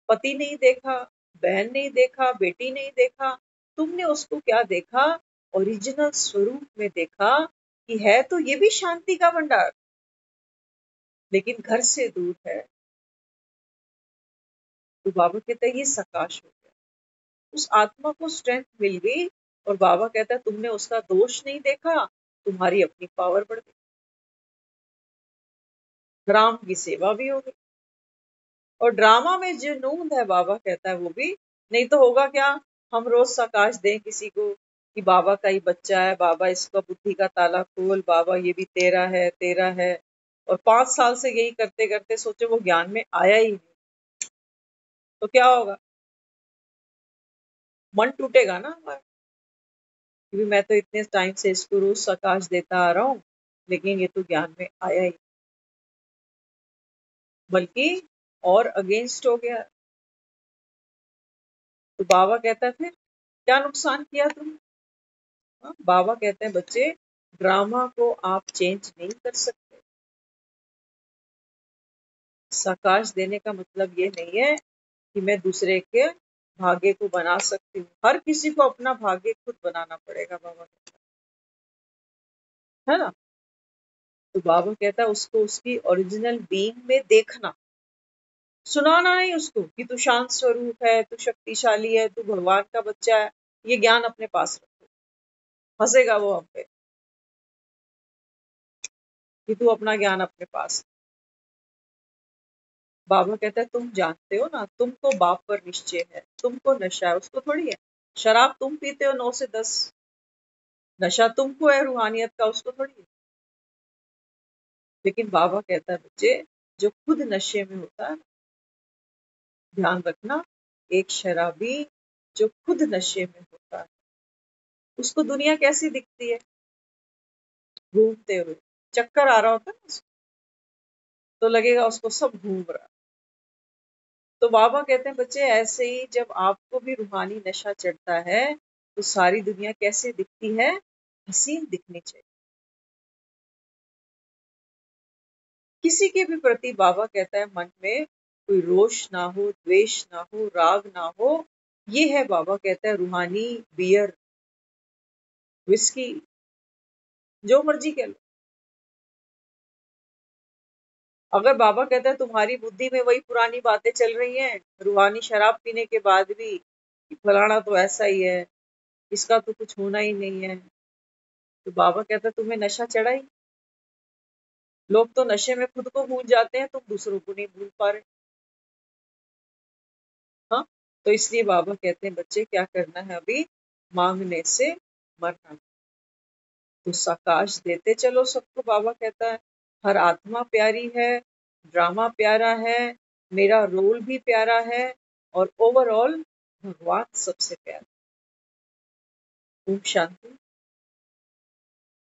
पति नहीं देखा, बहन नहीं देखा, बेटी नहीं देखा, तुमने उसको क्या देखा, ओरिजिनल स्वरूप में देखा कि है तो ये भी शांति का भंडार, लेकिन घर से दूर है। तो बाबा कहता है ये सकाश हो गया, उस आत्मा को स्ट्रेंथ मिल गई। और बाबा कहता है तुमने उसका दोष नहीं देखा, तुम्हारी अपनी पावर बढ़ गई, राम की सेवा भी हो गई। और ड्रामा में जो नूंद है बाबा कहता है वो भी नहीं, तो होगा क्या, हम रोज सकाश दें किसी को कि बाबा का ही बच्चा है, बाबा इसका बुद्धि का ताला खोल, बाबा ये भी तेरा है तेरा है, और 5 साल से यही करते करते सोचे वो ज्ञान में आया ही नहीं, तो क्या होगा, मन टूटेगा ना हमारा। क्योंकि मैं तो इतने टाइम से इसको रोज सकाश देता आ रहा हूँ, लेकिन ये तो ज्ञान में आया ही, बल्कि और अगेंस्ट हो गया। तो बाबा कहता है फिर क्या नुकसान किया तुम। हाँ, बाबा कहते हैं बच्चे ड्रामा को आप चेंज नहीं कर सकते। सकाश देने का मतलब ये नहीं है कि मैं दूसरे के भाग्य को बना सकती हूँ, हर किसी को अपना भाग्य खुद बनाना पड़ेगा, बाबा कहता है ना। तो बाबा कहता है उसको उसकी ओरिजिनल बीइंग में देखना, सुनाना नहीं उसको कि तू शांत स्वरूप है, तू शक्तिशाली है, तू भगवान का बच्चा है, ये ज्ञान अपने पास रखो। हंसेगा वो हम पे कि तू अपना ज्ञान अपने पास। बाबा कहता है तुम जानते हो ना, तुमको बाप पर निश्चय है, तुमको नशा है, उसको थोड़ी है। शराब तुम पीते हो 9 से 10, नशा तुमको है रूहानियत का, उसको थोड़ी है। लेकिन बाबा कहता है बच्चे जो खुद नशे में होता है, ध्यान रखना, एक शराबी जो खुद नशे में होता है उसको दुनिया कैसी दिखती है, घूमते हुए, चक्कर आ रहा होता है ना उसको, तो लगेगा उसको सब घूम रहा है। तो बाबा कहते हैं बच्चे ऐसे ही जब आपको भी रूहानी नशा चढ़ता है, तो सारी दुनिया कैसे दिखती है, हसीन दिखनी चाहिए। किसी के भी प्रति बाबा कहता है मन में कोई रोष ना हो, द्वेष ना हो, राग ना हो, ये है बाबा कहता है रूहानी बियर, विस्की, जो मर्जी कह लो। अगर बाबा कहता है तुम्हारी बुद्धि में वही पुरानी बातें चल रही हैं रूहानी शराब पीने के बाद भी, कि फलाना तो ऐसा ही है, इसका तो कुछ होना ही नहीं है, तो बाबा कहता है तुम्हें नशा चढ़ा ही। लोग तो नशे में खुद को भूल जाते हैं, तुम दूसरों को नहीं भूल पा रहे। हाँ, तो इसलिए बाबा कहते हैं बच्चे क्या करना है अभी, मांगने से मरना। तो साकाश देते चलो सबको, बाबा कहता है हर आत्मा प्यारी है, ड्रामा प्यारा है, मेरा रोल भी प्यारा है, और ओवरऑल भगवान सबसे प्यारा। ओम शांति।